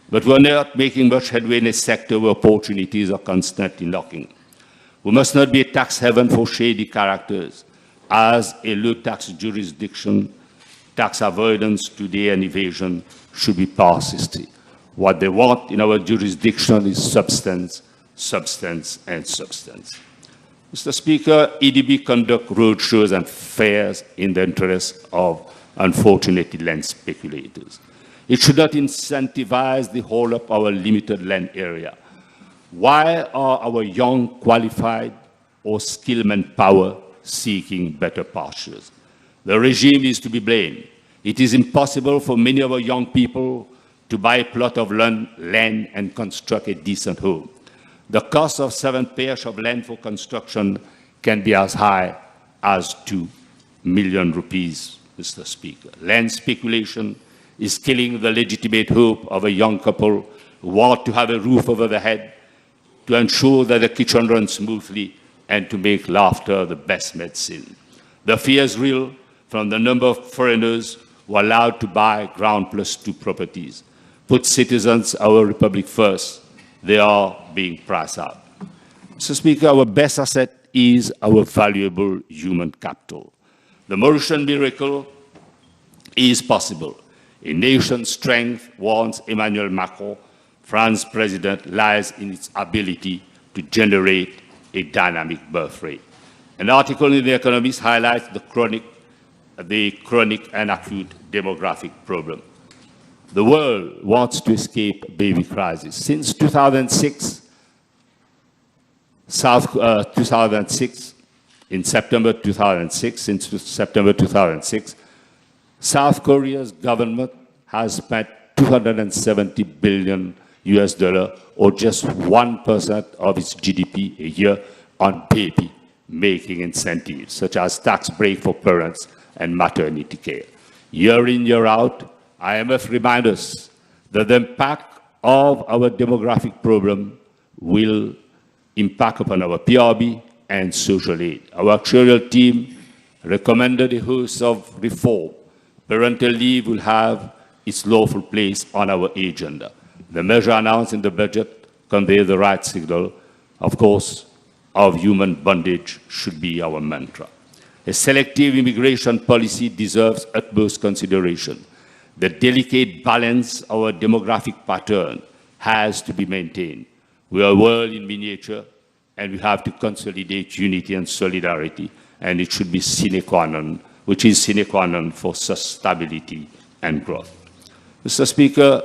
But we're not making much headway in a sector where opportunities are constantly knocking. We must not be a tax haven for shady characters. As a low-tax jurisdiction, tax avoidance today and evasion should be past history. What they want in our jurisdiction is substance, substance, and substance. Mr. Speaker, EDB conduct roadshows and fairs in the interest of, unfortunately, land speculators. It should not incentivize the whole of our limited land area. Why are our young, qualified, or skilled manpower seeking better pastures? The regime is to be blamed. It is impossible for many of our young people to buy a plot of land and construct a decent home. The cost of 7 pairs of land for construction can be as high as 2 million rupees, Mr. Speaker. Land speculation is killing the legitimate hope of a young couple who want to have a roof over their head, to ensure that the kitchen runs smoothly, and to make laughter the best medicine. The fear is real from the number of foreigners who are allowed to buy ground plus 2 properties. Put citizens, our republic first. They are being priced out. Mr. Speaker, our best asset is our valuable human capital. The Mauritian miracle is possible. A nation's strength, warns Emmanuel Macron, France's president, lies in its ability to generate a dynamic birth rate. An article in The Economist highlights the chronic and acute demographic problem. The world wants to escape baby crisis. Since 2006, in September 2006, South Korea's government has spent $270 billion or just 1% of its GDP a year on baby making incentives, such as tax break for parents and maternity care. Year in, year out, IMF reminds us that the impact of our demographic problem will impact upon our PRB and social aid. Our actuarial team recommended a host of reform. Parental leave will have its lawful place on our agenda. The measure announced in the budget conveys the right signal. Of course, of human bondage should be our mantra. A selective immigration policy deserves utmost consideration. The delicate balance of our demographic pattern has to be maintained. We are a world in miniature, and we have to consolidate unity and solidarity, and it should be sine qua non, which is sine qua non for stability and growth. Mr. Speaker,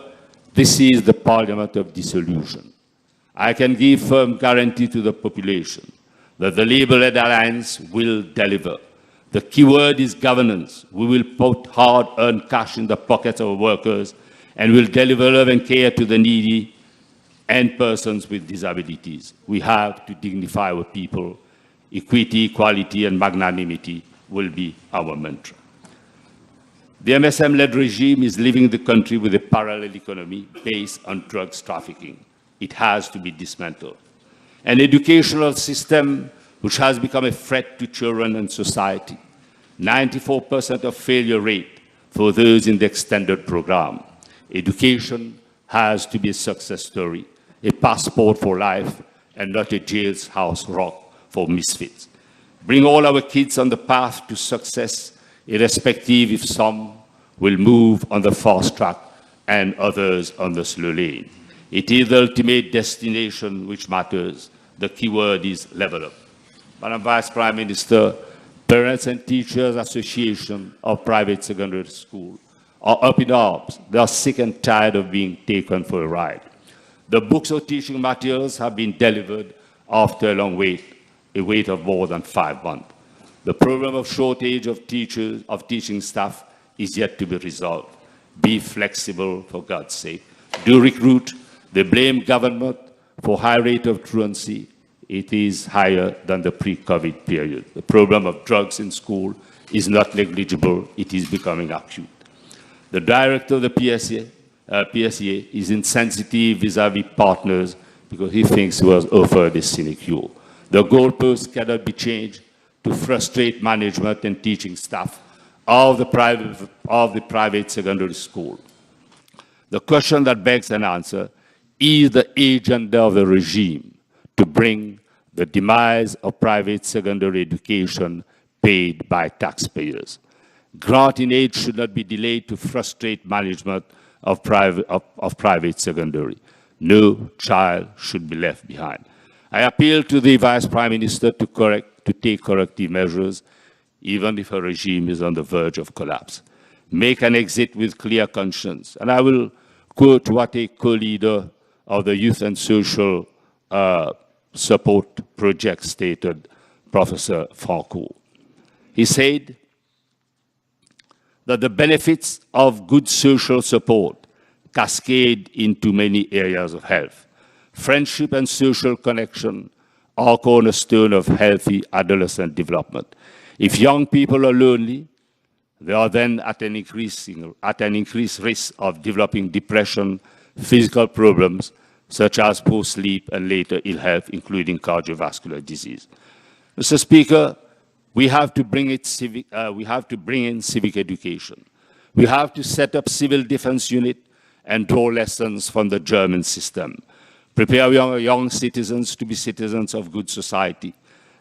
this is the Parliament of dissolution. I can give firm guarantee to the population that the Labour-led Alliance will deliver. The key word is governance. We will put hard-earned cash in the pockets of workers and will deliver love and care to the needy and persons with disabilities. We have to dignify our people. Equity, equality, and magnanimity will be our mantra. The MSM-led regime is leaving the country with a parallel economy based on drugs trafficking. It has to be dismantled. An educational system which has become a threat to children and society. 94% of failure rate for those in the extended program. Education has to be a success story, a passport for life, and not a jailhouse rock for misfits. Bring all our kids on the path to success, irrespective if some will move on the fast track and others on the slow lane. It is the ultimate destination which matters. The key word is level up. Madam Vice Prime Minister, Parents and Teachers Association of Private Secondary School are up in arms. They are sick and tired of being taken for a ride. The books of teaching materials have been delivered after a long wait, a wait of more than 5 months. The problem of shortage of teachers, of teaching staff is yet to be resolved. Be flexible, for God's sake. Do recruit. They blame government for high rate of truancy. It is higher than the pre-COVID period. The problem of drugs in school is not negligible. It is becoming acute. The director of the PSA is insensitive vis-à-vis partners because he thinks he was offered a sinecure. The goalposts cannot be changed to frustrate management and teaching staff of the private secondary school. The question that begs an answer is the agenda of the regime to bring the demise of private secondary education paid by taxpayers. Granting aid should not be delayed to frustrate management of private secondary. No child should be left behind. I appeal to the Vice Prime Minister to take corrective measures, even if a regime is on the verge of collapse. Make an exit with clear conscience. And I will quote what a co-leader of the Youth and Social Support Project stated, Professor Coup. He said that the benefits of good social support cascade into many areas of health. Friendship and social connection are cornerstone of healthy adolescent development. If young people are lonely, they are then at an increased risk of developing depression, physical problems, such as poor sleep and later ill health, including cardiovascular disease. Mr. Speaker, we have to bring in civic education. We have to set up civil defense unit and draw lessons from the German system. Prepare young citizens to be citizens of good society.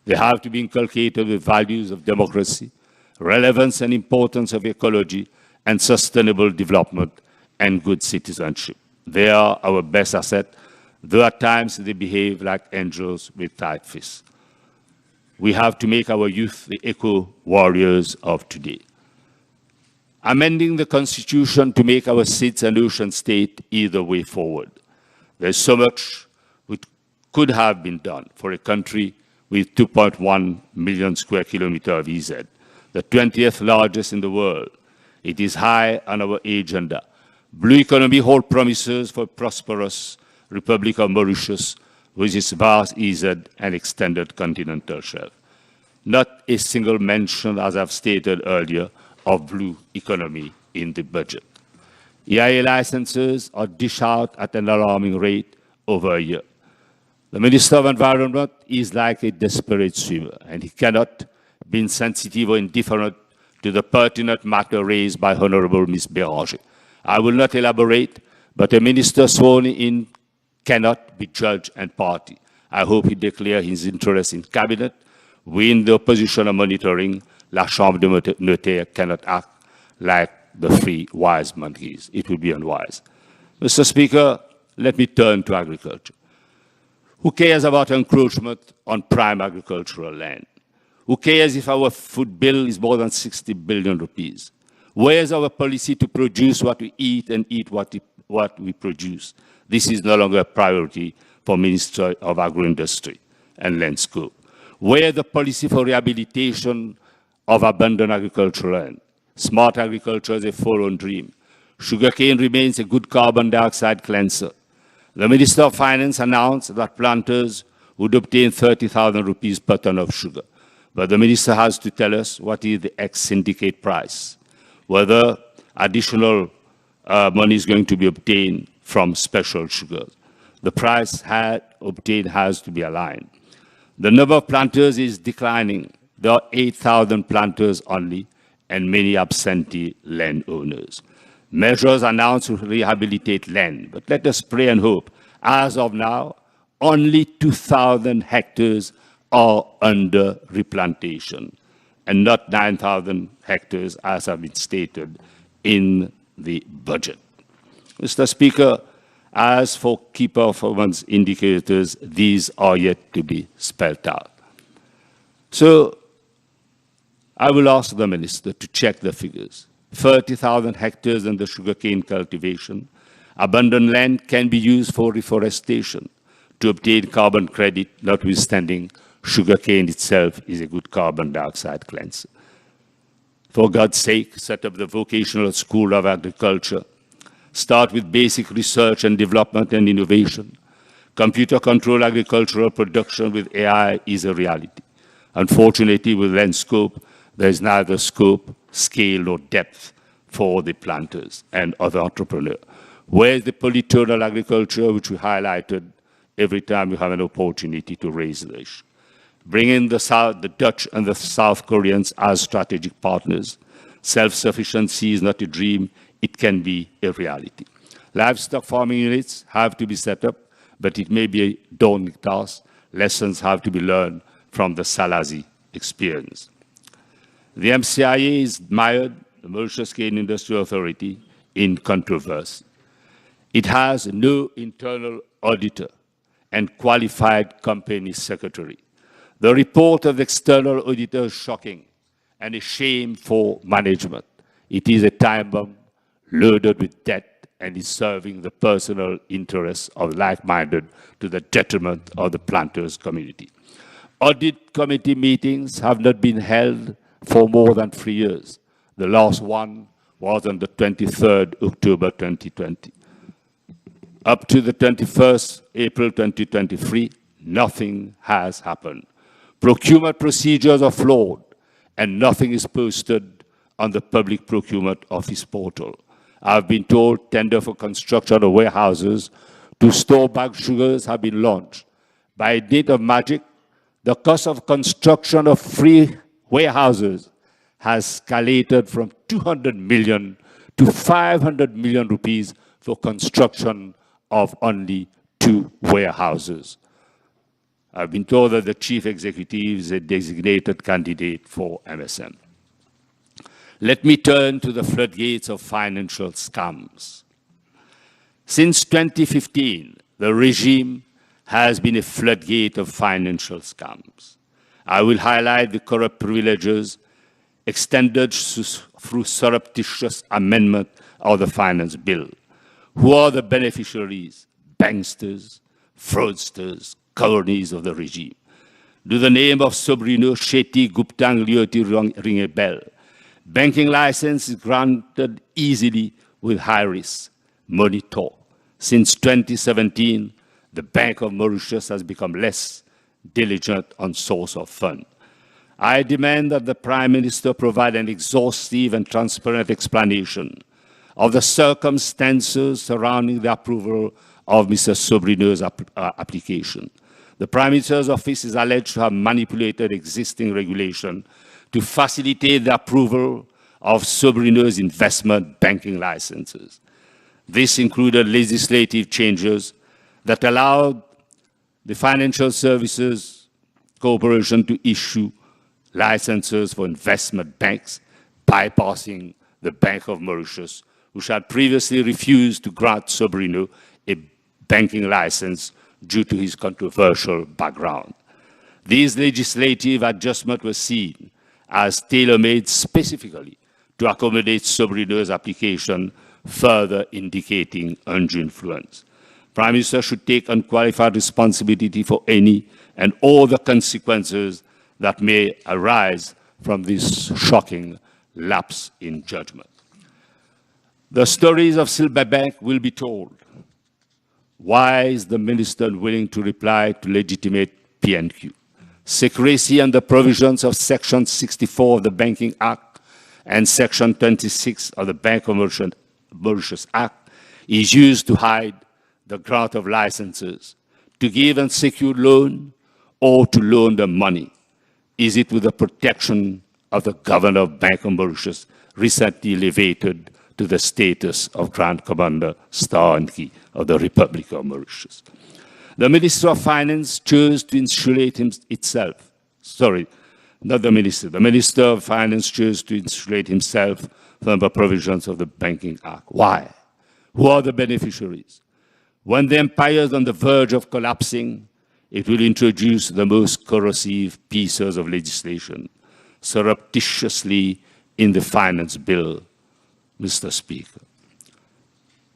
They have to be inculcated with values of democracy, relevance and importance of ecology, and sustainable development and good citizenship. They are our best asset, though at times they behave like angels with tight fists. We have to make our youth the eco-warriors of today. Amending the Constitution to make our seats an ocean state is the way forward. There's so much which could have been done for a country with 2.1 million square kilometers of EZ, the 20th largest in the world. It is high on our agenda. Blue economy holds promises for a prosperous Republic of Mauritius with its vast EZ and extended continental shelf. Not a single mention, as I've stated earlier, of blue economy in the budget. EIA licenses are dished out at an alarming rate over a year. The Minister of Environment is like a desperate swimmer, and he cannot be insensitive or indifferent to the pertinent matter raised by Honorable Ms. Béranger. I will not elaborate, but a minister sworn in cannot be judge and party. I hope he declares his interest in cabinet. We in the opposition are monitoring. La Chambre de Notaire cannot act like the three wise monkeys. It would be unwise. Mr. Speaker, let me turn to agriculture. Who cares about encroachment on prime agricultural land? Who cares if our food bill is more than 60 billion rupees? Where is our policy to produce what we eat and eat what we produce? This is no longer a priority for Minister of Agro-Industry and Landscape. Where is the policy for rehabilitation of abandoned agricultural land? Smart agriculture is a foreign dream. Sugarcane remains a good carbon dioxide cleanser. The Minister of Finance announced that planters would obtain 30,000 rupees per ton of sugar. But the Minister has to tell us what is the ex-syndicate price, whether additional money is going to be obtained from special sugars. The price obtained has to be aligned. The number of planters is declining. There are 8,000 planters only and many absentee landowners. Measures announced to rehabilitate land, but let us pray and hope. As of now, only 2,000 hectares are under replantation, and not 9,000 hectares as have been stated in the budget. Mr. Speaker, as for key performance indicators, these are yet to be spelled out. So I will ask the Minister to check the figures. 30,000 hectares in the sugarcane cultivation. Abundant land can be used for reforestation to obtain carbon credit, notwithstanding sugarcane itself is a good carbon dioxide cleanser. For God's sake, set up the Vocational School of Agriculture. Start with basic research and development and innovation. Computer control agricultural production with AI is a reality. Unfortunately, with Landscape, there is neither scope, scale, nor depth for the planters and other entrepreneurs. Where is the polytonal agriculture, which we highlighted every time we have an opportunity to raise the issue? Bring in the Dutch and the South Koreans as strategic partners. Self-sufficiency is not a dream, it can be a reality. Livestock farming units have to be set up, but it may be a daunting task. Lessons have to be learned from the Salazi experience. The MCIA is mired, the Mauritius Cane Industry Authority, in controversy. It has no internal auditor and qualified company secretary. The report of the external auditor is shocking and a shame for management. It is a time bomb loaded with debt and is serving the personal interests of like-minded to the detriment of the planters community. Audit committee meetings have not been held for more than 3 years. The last one was on the 23rd October 2020. Up to the 21st April 2023, nothing has happened. Procurement procedures are flawed, and nothing is posted on the Public Procurement Office portal. I've been told tender for construction of warehouses to store bagged sugars have been launched. By a date of magic, the cost of construction of 3 warehouses has escalated from 200 million to 500 million rupees for construction of only 2 warehouses. I've been told that the chief executive is a designated candidate for MSM. Let me turn to the floodgates of financial scams. Since 2015, the regime has been a floodgate of financial scams. I will highlight the corrupt privileges extended through surreptitious amendment of the finance bill. Who are the beneficiaries? Banksters, fraudsters, colonies of the regime. Do the name of Sobrino, Shetty, Gupta, and Lioti ring a bell? Banking license is granted easily with high risk. Money talk. Since 2017, the Bank of Mauritius has become less diligent on source of fund. I demand that the Prime Minister provide an exhaustive and transparent explanation of the circumstances surrounding the approval of Mr. Sobrino's application. The Prime Minister's office is alleged to have manipulated existing regulation to facilitate the approval of Sobrino's investment banking licenses. This included legislative changes that allowed the Financial Services Corporation to issue licenses for investment banks, bypassing the Bank of Mauritius, which had previously refused to grant Sobrino a banking license due to his controversial background. These legislative adjustments were seen as tailor-made specifically to accommodate Sobrino's application, further indicating undue influence. Prime Minister should take unqualified responsibility for any and all the consequences that may arise from this shocking lapse in judgment. The stories of Silver Bank will be told. Why is the minister unwilling to reply to legitimate PNQ? Secrecy and the provisions of Section 64 of the Banking Act and Section 26 of the Bank of Mauritius Act is used to hide the grant of licenses, to give unsecured loan or to loan them money. Is it with the protection of the governor of Bank of Mauritius, recently elevated to the status of Grand Commander Star and Key of the Republic of Mauritius? The Minister of Finance chose to insulate itself. Sorry, not the Minister. The Minister of Finance chose to insulate himself from the provisions of the Banking Act. Why? Who are the beneficiaries? When the empire is on the verge of collapsing, it will introduce the most corrosive pieces of legislation surreptitiously in the finance bill, Mr. Speaker.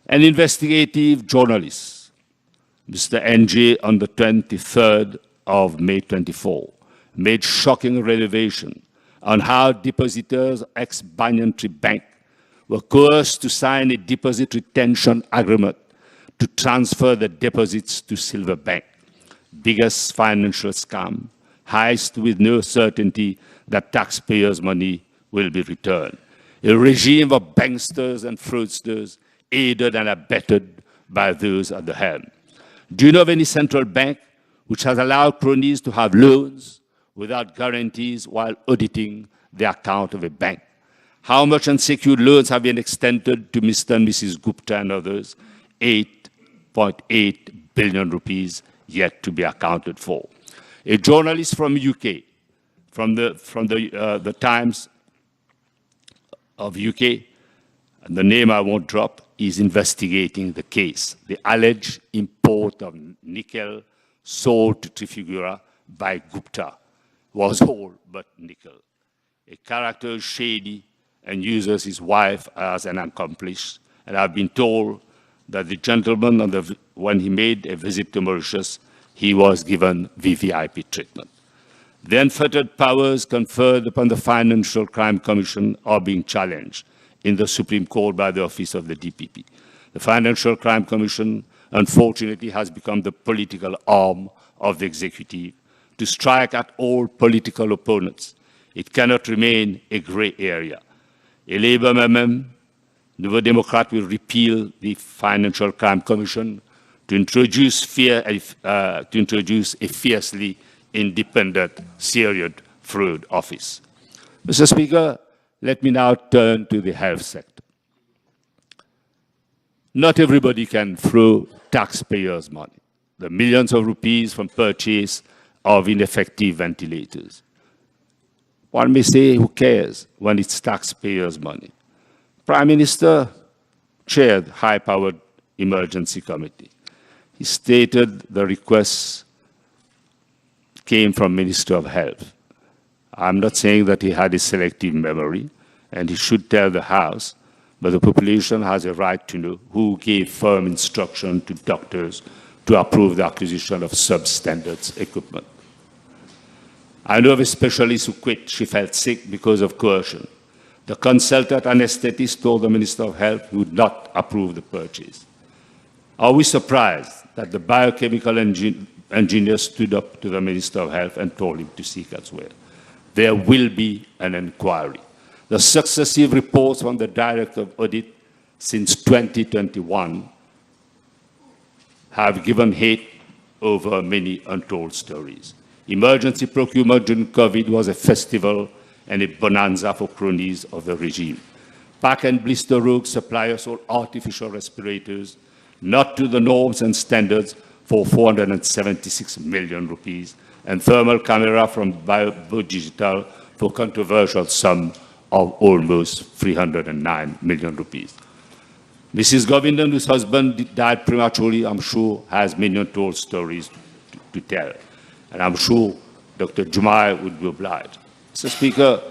An investigative journalist, Mr. NJ, on the 23rd of May 24, made shocking revelation on how depositors of ex-Banyan Tree Bank were coerced to sign a deposit retention agreement to transfer the deposits to Silver Bank. Biggest financial scam, heist with no certainty that taxpayers' money will be returned. A regime of banksters and fraudsters aided and abetted by those at the helm. Do you know of any central bank which has allowed cronies to have loans without guarantees while auditing the account of a bank? How much unsecured loans have been extended to Mr. and Mrs. Gupta and others? 8.8 billion rupees yet to be accounted for. A journalist from UK, from the Times of UK, and the name I won't drop, is investigating the case. The alleged import of nickel sold to Trifigura by Gupta was all but nickel. A character is shady and uses his wife as an accomplice. And I've been told that the gentleman, when he made a visit to Mauritius, he was given VVIP treatment. The unfettered powers conferred upon the Financial Crime Commission are being challenged in the Supreme Court by the Office of the DPP. The Financial Crime Commission, unfortunately, has become the political arm of the executive to strike at all political opponents. It cannot remain a gray area. A Labour member, Nouveau Democrat, will repeal the Financial Crime Commission to introduce a fiercely independent, serious fraud office. Mr. Speaker, let me now turn to the health sector. Not everybody can throw taxpayers' money. The millions of rupees from purchase of ineffective ventilators. One may say, who cares when it's taxpayers' money? Prime Minister chaired high-powered emergency committee. He stated the requests came from Minister of Health. I'm not saying that he had a selective memory, and he should tell the House, but the population has a right to know who gave firm instruction to doctors to approve the acquisition of substandard equipment. I know of a specialist who quit. She felt sick because of coercion. The consultant anesthetist told the Minister of Health he would not approve the purchase. Are we surprised that the biochemical engineer stood up to the Minister of Health and told him to seek elsewhere? there will be an inquiry. The successive reports from the Director of Audit since 2021 have given hate over many untold stories. Emergency procurement during COVID was a festival and a bonanza for cronies of the regime. Pack and blister rogue suppliers sold artificial respirators, not to the norms and standards, for 476 million rupees, and thermal camera from budgétaires for controversial sum of almost 309 million rupees. Mrs. Govindan, whose husband died prematurely, I'm sure has many untold stories to tell. And I'm sure Dr. Jumai would be obliged. Mr. Speaker,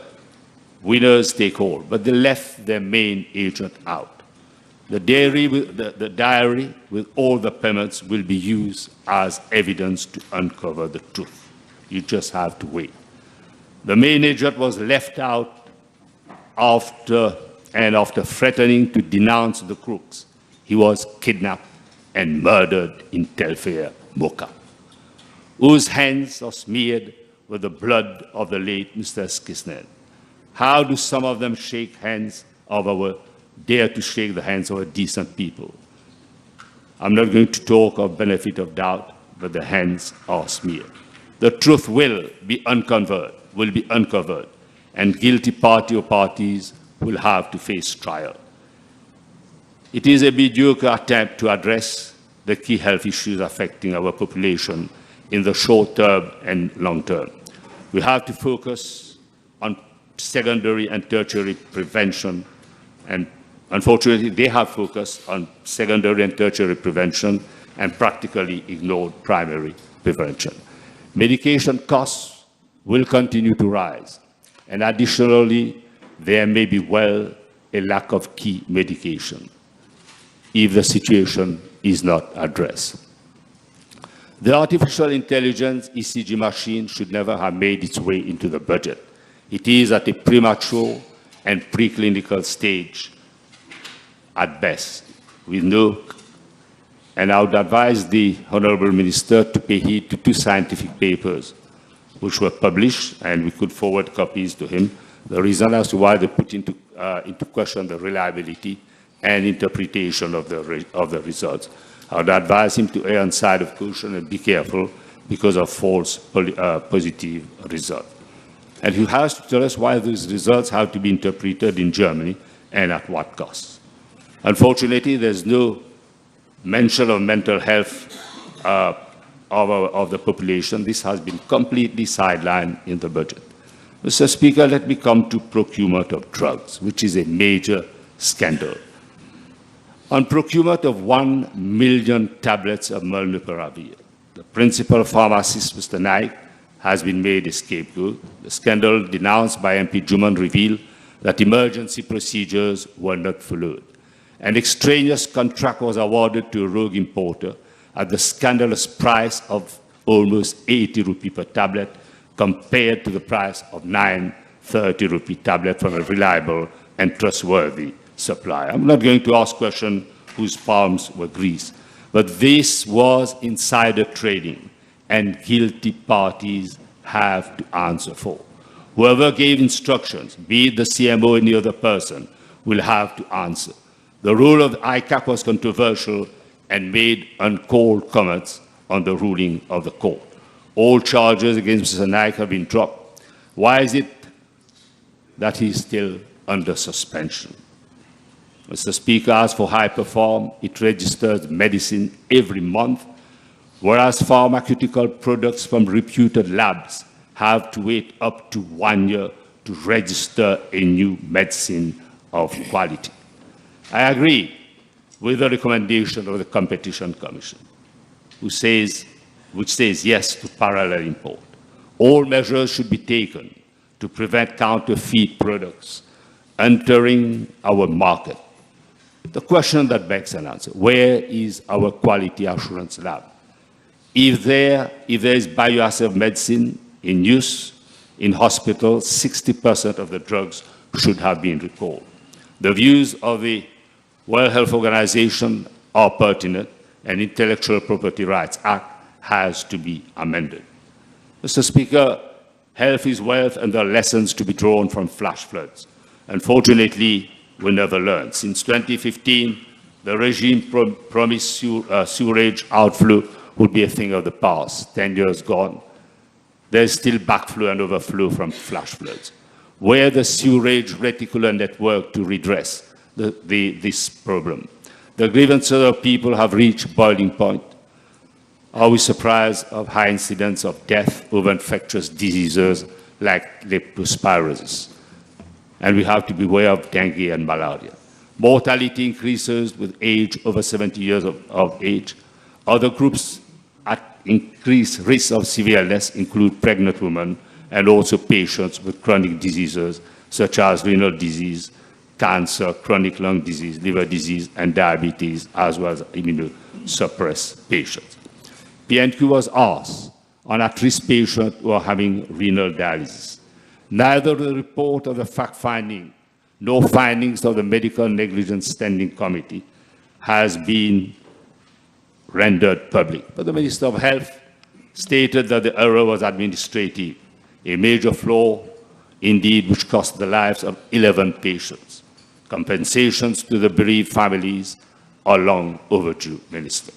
winners take all, but they left their main agent out. The diary with all the payments will be used as evidence to uncover the truth. You just have to wait. The main agent was left out after threatening to denounce the crooks. He was kidnapped and murdered in Telfair, Mocha, whose hands are smeared with the blood of the late Mr. Skisner. How do some of them dare to shake the hands of our decent people? I'm not going to talk of benefit of doubt, but the hands are smeared. The truth will be uncovered, and guilty party or parties will have to face trial. It is a mediocre attempt to address the key health issues affecting our population in the short term and long term. We have to focus on secondary and tertiary prevention, and unfortunately, they have focused on secondary and tertiary prevention and practically ignored primary prevention. Medication costs will continue to rise, and additionally, there may be a lack of key medication if the situation is not addressed. The artificial intelligence ECG machine should never have made its way into the budget. It is at a premature and preclinical stage at best, and I would advise the Honorable Minister to pay heed to 2 scientific papers which were published, and we could forward copies to him. The reason as to why they put into question the reliability and interpretation of the results. I would advise him to err on the side of caution and be careful because of false positive results. And he has to tell us why those results have to be interpreted in Germany and at what cost. Unfortunately, there's no mention of mental health of the population. This has been completely sidelined in the budget. Mr. Speaker, let me come to procurement of drugs, which is a major scandal. On procurement of 1 million tablets of molnupiravir, the principal pharmacist, Mr. Naik, has been made a scapegoat. The scandal denounced by MP Juman revealed that emergency procedures were not followed. An extraneous contract was awarded to a rogue importer at the scandalous price of almost 80 rupee per tablet, compared to the price of 930 rupee tablet from a reliable and trustworthy supplier. I'm not going to ask questions whose palms were greased, but this was insider trading, and guilty parties have to answer for. Whoever gave instructions, be it the CMO or any other person, will have to answer. The rule of ICAC was controversial and made uncalled comments on the ruling of the court. All charges against Mr. Naik have been dropped. Why is it that he is still under suspension? Mr. Speaker, as for High-Perform, it registers medicine every month, whereas pharmaceutical products from reputed labs have to wait up to 1 year to register a new medicine of quality. I agree with the recommendation of the Competition Commission, which says yes to parallel import. All measures should be taken to prevent counterfeit products entering our market. The question that begs an answer: where is our quality assurance lab? If there is bioactive medicine in use in hospitals, 60% of the drugs should have been recalled. The views of the World Health Organization are pertinent, and Intellectual Property Rights Act has to be amended. Mr. Speaker, Health is wealth, and there are lessons to be drawn from flash floods. Unfortunately, we never learned. Since 2015, the regime promised sewerage outflow would be a thing of the past. 10 years gone, there's still backflow and overflow from flash floods. Where the sewerage reticular network to redress this problem? The grievances of people have reached boiling point. Are we surprised of high incidence of death over infectious diseases like leptospirosis? And we have to be aware of dengue and malaria. Mortality increases with age over 70 years of age. Other groups at increased risk of severe illness include pregnant women and also patients with chronic diseases such as renal disease, cancer, chronic lung disease, liver disease, and diabetes, as well as immunosuppressed patients. PNQ was asked on at-risk patients who are having renal dialysis. Neither the report of the fact-finding nor findings of the Medical Negligence Standing Committee has been rendered public. But the Minister of Health stated that the error was administrative, a major flaw indeed which cost the lives of 11 patients. Compensations to the bereaved families are long overdue, Minister.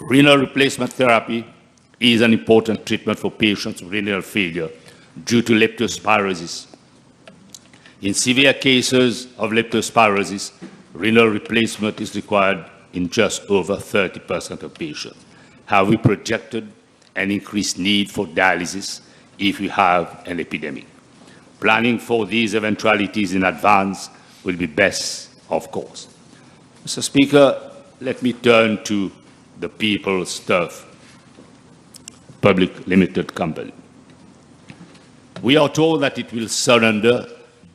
Renal replacement therapy is an important treatment for patients with renal failure due to leptospirosis. In severe cases of leptospirosis, renal replacement is required in just over 30% of patients. Have we projected an increased need for dialysis if we have an epidemic? Planning for these eventualities in advance will be best, of course. Mr. Speaker, let me turn to the People's Turf Public Limited Company. We are told that it will surrender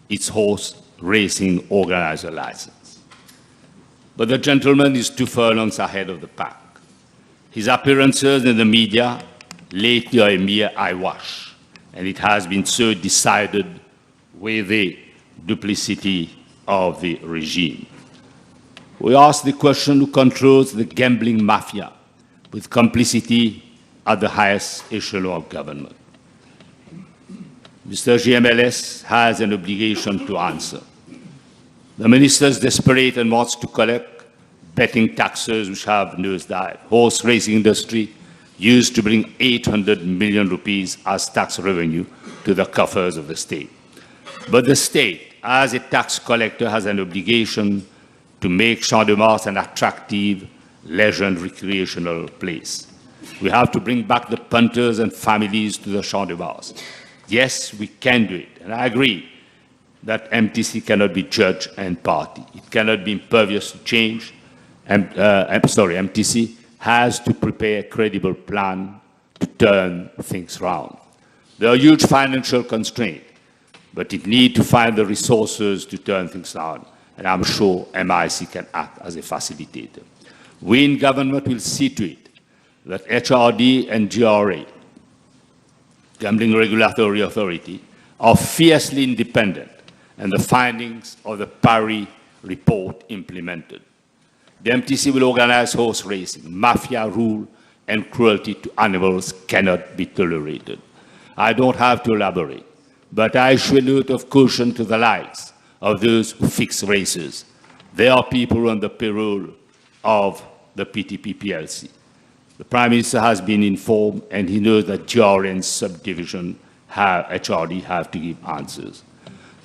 its horse racing organizer license. But the gentleman is 2 furlongs ahead of the pack. His appearances in the media lately are a mere eyewash, and it has been so decided with the duplicity of the regime. We ask the question, who controls the gambling mafia with complicity at the highest echelon of government? Mr. GMLS has an obligation to answer. The minister is desperate and wants to collect betting taxes which have nosedived. Horse racing industry used to bring 800 million rupees as tax revenue to the coffers of the state. But the state, as a tax collector, has an obligation to make Champ de Mars an attractive leisure and recreational place. We have to bring back the punters and families to the Champ de Mars. Yes, we can do it, and I agree that MTC cannot be judge and party. It cannot be impervious to change. MTC has to prepare a credible plan to turn things around. There are huge financial constraints, but it needs to find the resources to turn things around, and I'm sure MIC can act as a facilitator. We in government will see to it that HRD and GRA, Gambling Regulatory Authority, are fiercely independent and the findings of the Paris report implemented. The MTC will organize horse racing. Mafia rule and cruelty to animals cannot be tolerated. I don't have to elaborate, but I issue a note of caution to the likes of those who fix races. There are people on the payroll of the PTP PLC. The Prime Minister has been informed, and he knows that GRA and subdivision HRD have to give answers.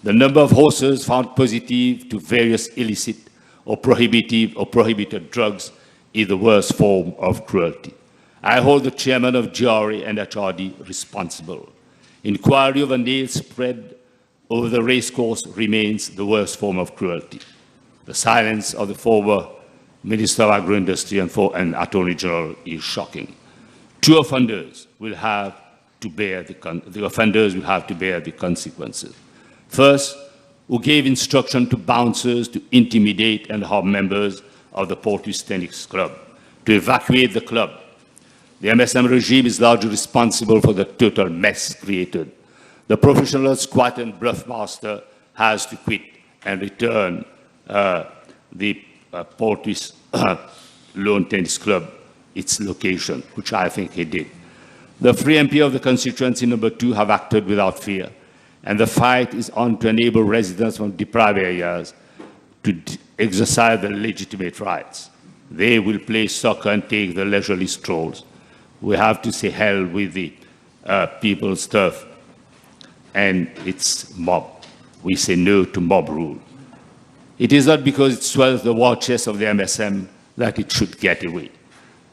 The number of horses found positive to various illicit or prohibited drugs is the worst form of cruelty. I hold the chairman of GRA and HRD responsible. Inquiry over nail spread over the racecourse remains the worst form of cruelty. The silence of the former Minister of Agro-Industry and Attorney General is shocking. Two offenders will have to bear the consequences. First, who gave instruction to bouncers to intimidate and harm members of the Portuguese Tennis Club, to evacuate the club. The MSM regime is largely responsible for the total mess created. The professional squat and bluff master has to quit and return the Portuguese Lawn Tennis Club its location, which I think he did. The free MP of the constituency number 2 have acted without fear, and the fight is on to enable residents from deprived areas to exercise their legitimate rights. They will play soccer and take the leisurely strolls. We have to say hell with the people's turf and its mob. We say no to mob rule. It is not because it swells the war chest of the MSM that it should get away.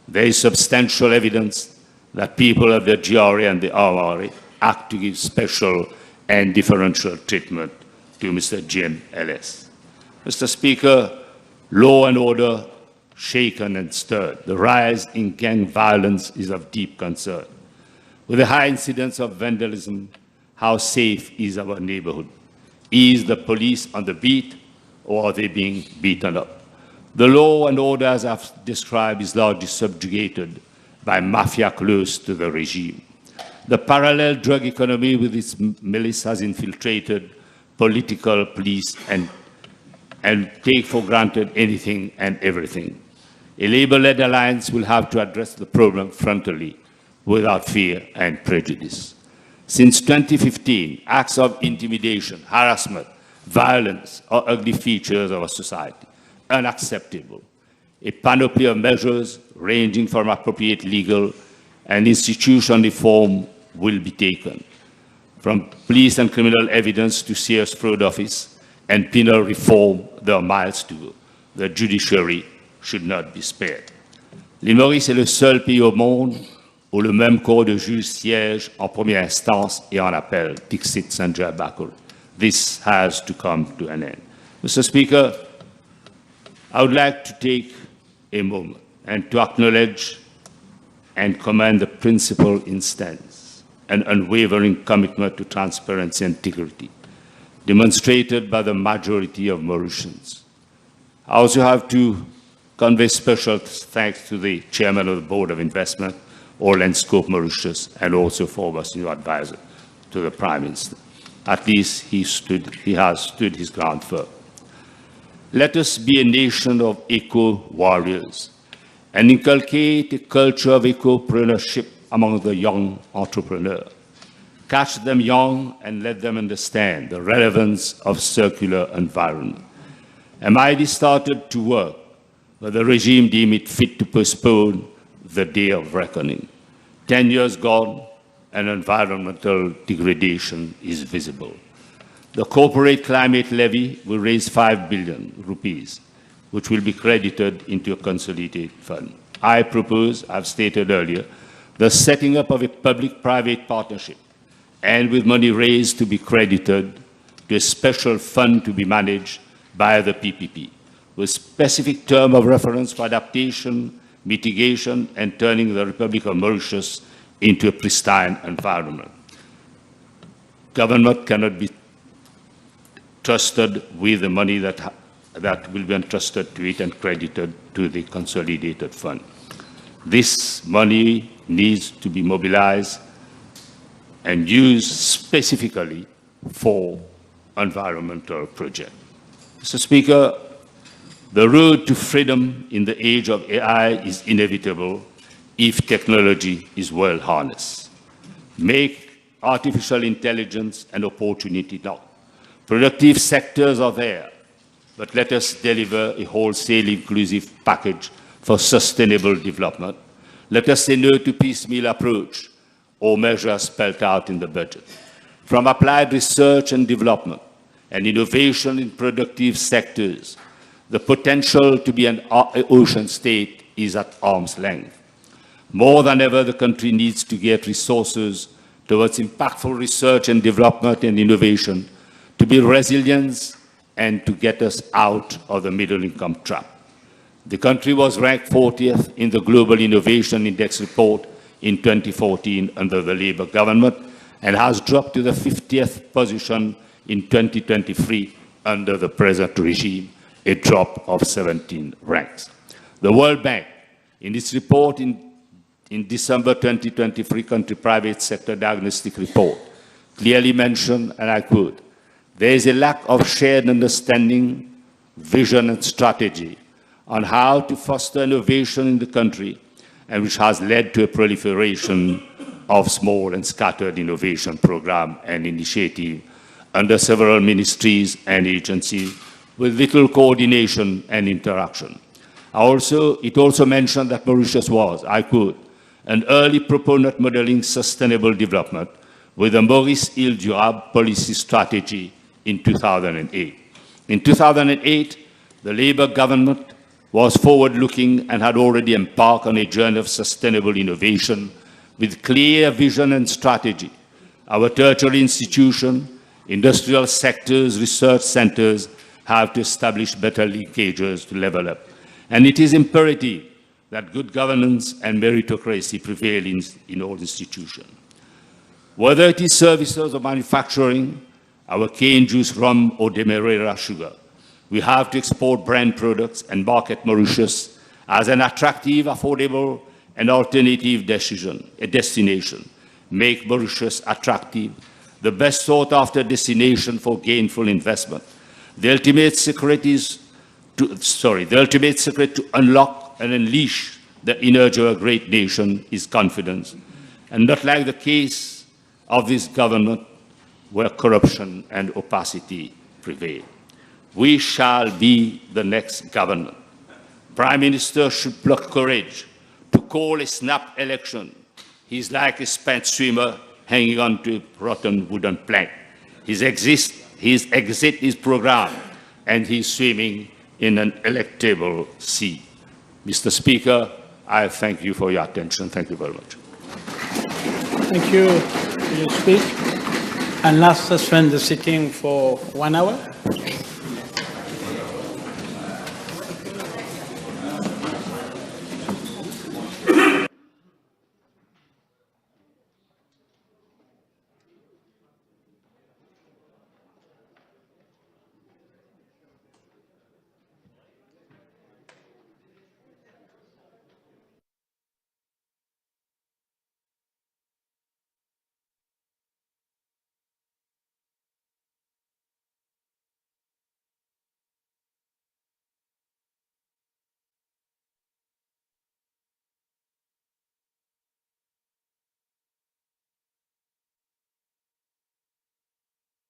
There is substantial evidence that people of the GRA and the RRA act to give special and differential treatment to Mr. Jim Ellis. Mr. Speaker, law and order shaken and stirred. The rise in gang violence is of deep concern. With the high incidence of vandalism, how safe is our neighborhood? Is the police on the beat, or are they being beaten up? The law and order, as I've described, is largely subjugated by mafia close to the regime. The parallel drug economy with its milice has infiltrated political police and take for granted anything and everything. A Labour-led alliance will have to address the problem frontally, without fear and prejudice. Since 2015, acts of intimidation, harassment, violence are ugly features of our society, unacceptable. A panoply of measures ranging from appropriate legal and institutional reform will be taken, from police and criminal evidence to serious fraud office and penal reform. There are miles to go. The judiciary should not be spared. L'île Maurice est le seul pays au monde où le même corps de juges siège en première instance et en appel. Dixit Sanjay Bakul. This has to come to an end. Mr. Speaker, I would like to take a moment and to acknowledge and commend the principal instance and unwavering commitment to transparency and integrity demonstrated by the majority of Mauritians. I also have to convey special thanks to the chairman of the Board of Investment, Oil and Scope Mauritius, and also former senior advisor to the Prime Minister. At least he has stood his ground firm. Let us be a nation of eco-warriors and inculcate a culture of eco-preneurship among the young entrepreneurs. Catch them young and let them understand the relevance of circular environment. MID started to work, but the regime deemed it fit to postpone the day of reckoning. 10 years gone, and environmental degradation is visible. The corporate climate levy will raise 5 billion rupees, which will be credited into a consolidated fund. I propose, I've stated earlier, the setting up of a public-private partnership, and with money raised to be credited to a special fund to be managed by the PPP, with specific term of reference for adaptation, mitigation, and turning the Republic of Mauritius into a pristine environment. Government cannot be trusted with the money that will be entrusted to it and credited to the consolidated fund. This money needs to be mobilized and used specifically for environmental projects. Mr. Speaker, the road to freedom in the age of AI is inevitable if technology is well harnessed. Make artificial intelligence an opportunity now. Productive sectors are there, but let us deliver a wholesale inclusive package for sustainable development. Let us say no to piecemeal approach or measures spelled out in the budget. From applied research and development and innovation in productive sectors, the potential to be an ocean state is at arm's length. More than ever, the country needs to get resources towards impactful research and development and innovation to build resilience and to get us out of the middle-income trap. The country was ranked 40th in the Global Innovation Index report in 2014 under the Labour government and has dropped to the 50th position in 2023 under the present regime, a drop of 17 ranks. The World Bank, in its report in December 2023 Country Private Sector Diagnostic Report, clearly mentioned, and I quote, "There is a lack of shared understanding, vision, and strategy on how to foster innovation in the country, and which has led to a proliferation of small and scattered innovation program and initiative under several ministries and agencies with little coordination and interaction. It also mentioned that Mauritius was, I quote, an early proponent modeling sustainable development with a Maurice Île Durable policy strategy in 2008. In 2008, the Labour government was forward-looking and had already embarked on a journey of sustainable innovation with clear vision and strategy. Our tertiary institutions, industrial sectors, research centers have to establish better linkages to level up. And it is imperative that good governance and meritocracy prevail in all institutions. Whether it is services or manufacturing, our cane juice, rum, or demerara sugar, we have to export brand products and market Mauritius as an attractive, affordable, and alternative destination. Make Mauritius attractive, the best sought-after destination for gainful investment. The ultimate secret to unlock and unleash the energy of a great nation is confidence, and not like the case of this government where corruption and opacity prevail. We shall be the next government. Prime Minister should pluck courage to call a snap election. He's like a spent swimmer hanging on to a rotten wooden plank. His exit is programmed, and he's swimming in an electable sea. Mr. Speaker, I thank you for your attention. Thank you very much. Thank you. Will you speak? And last, suspend the sitting for 1 hour.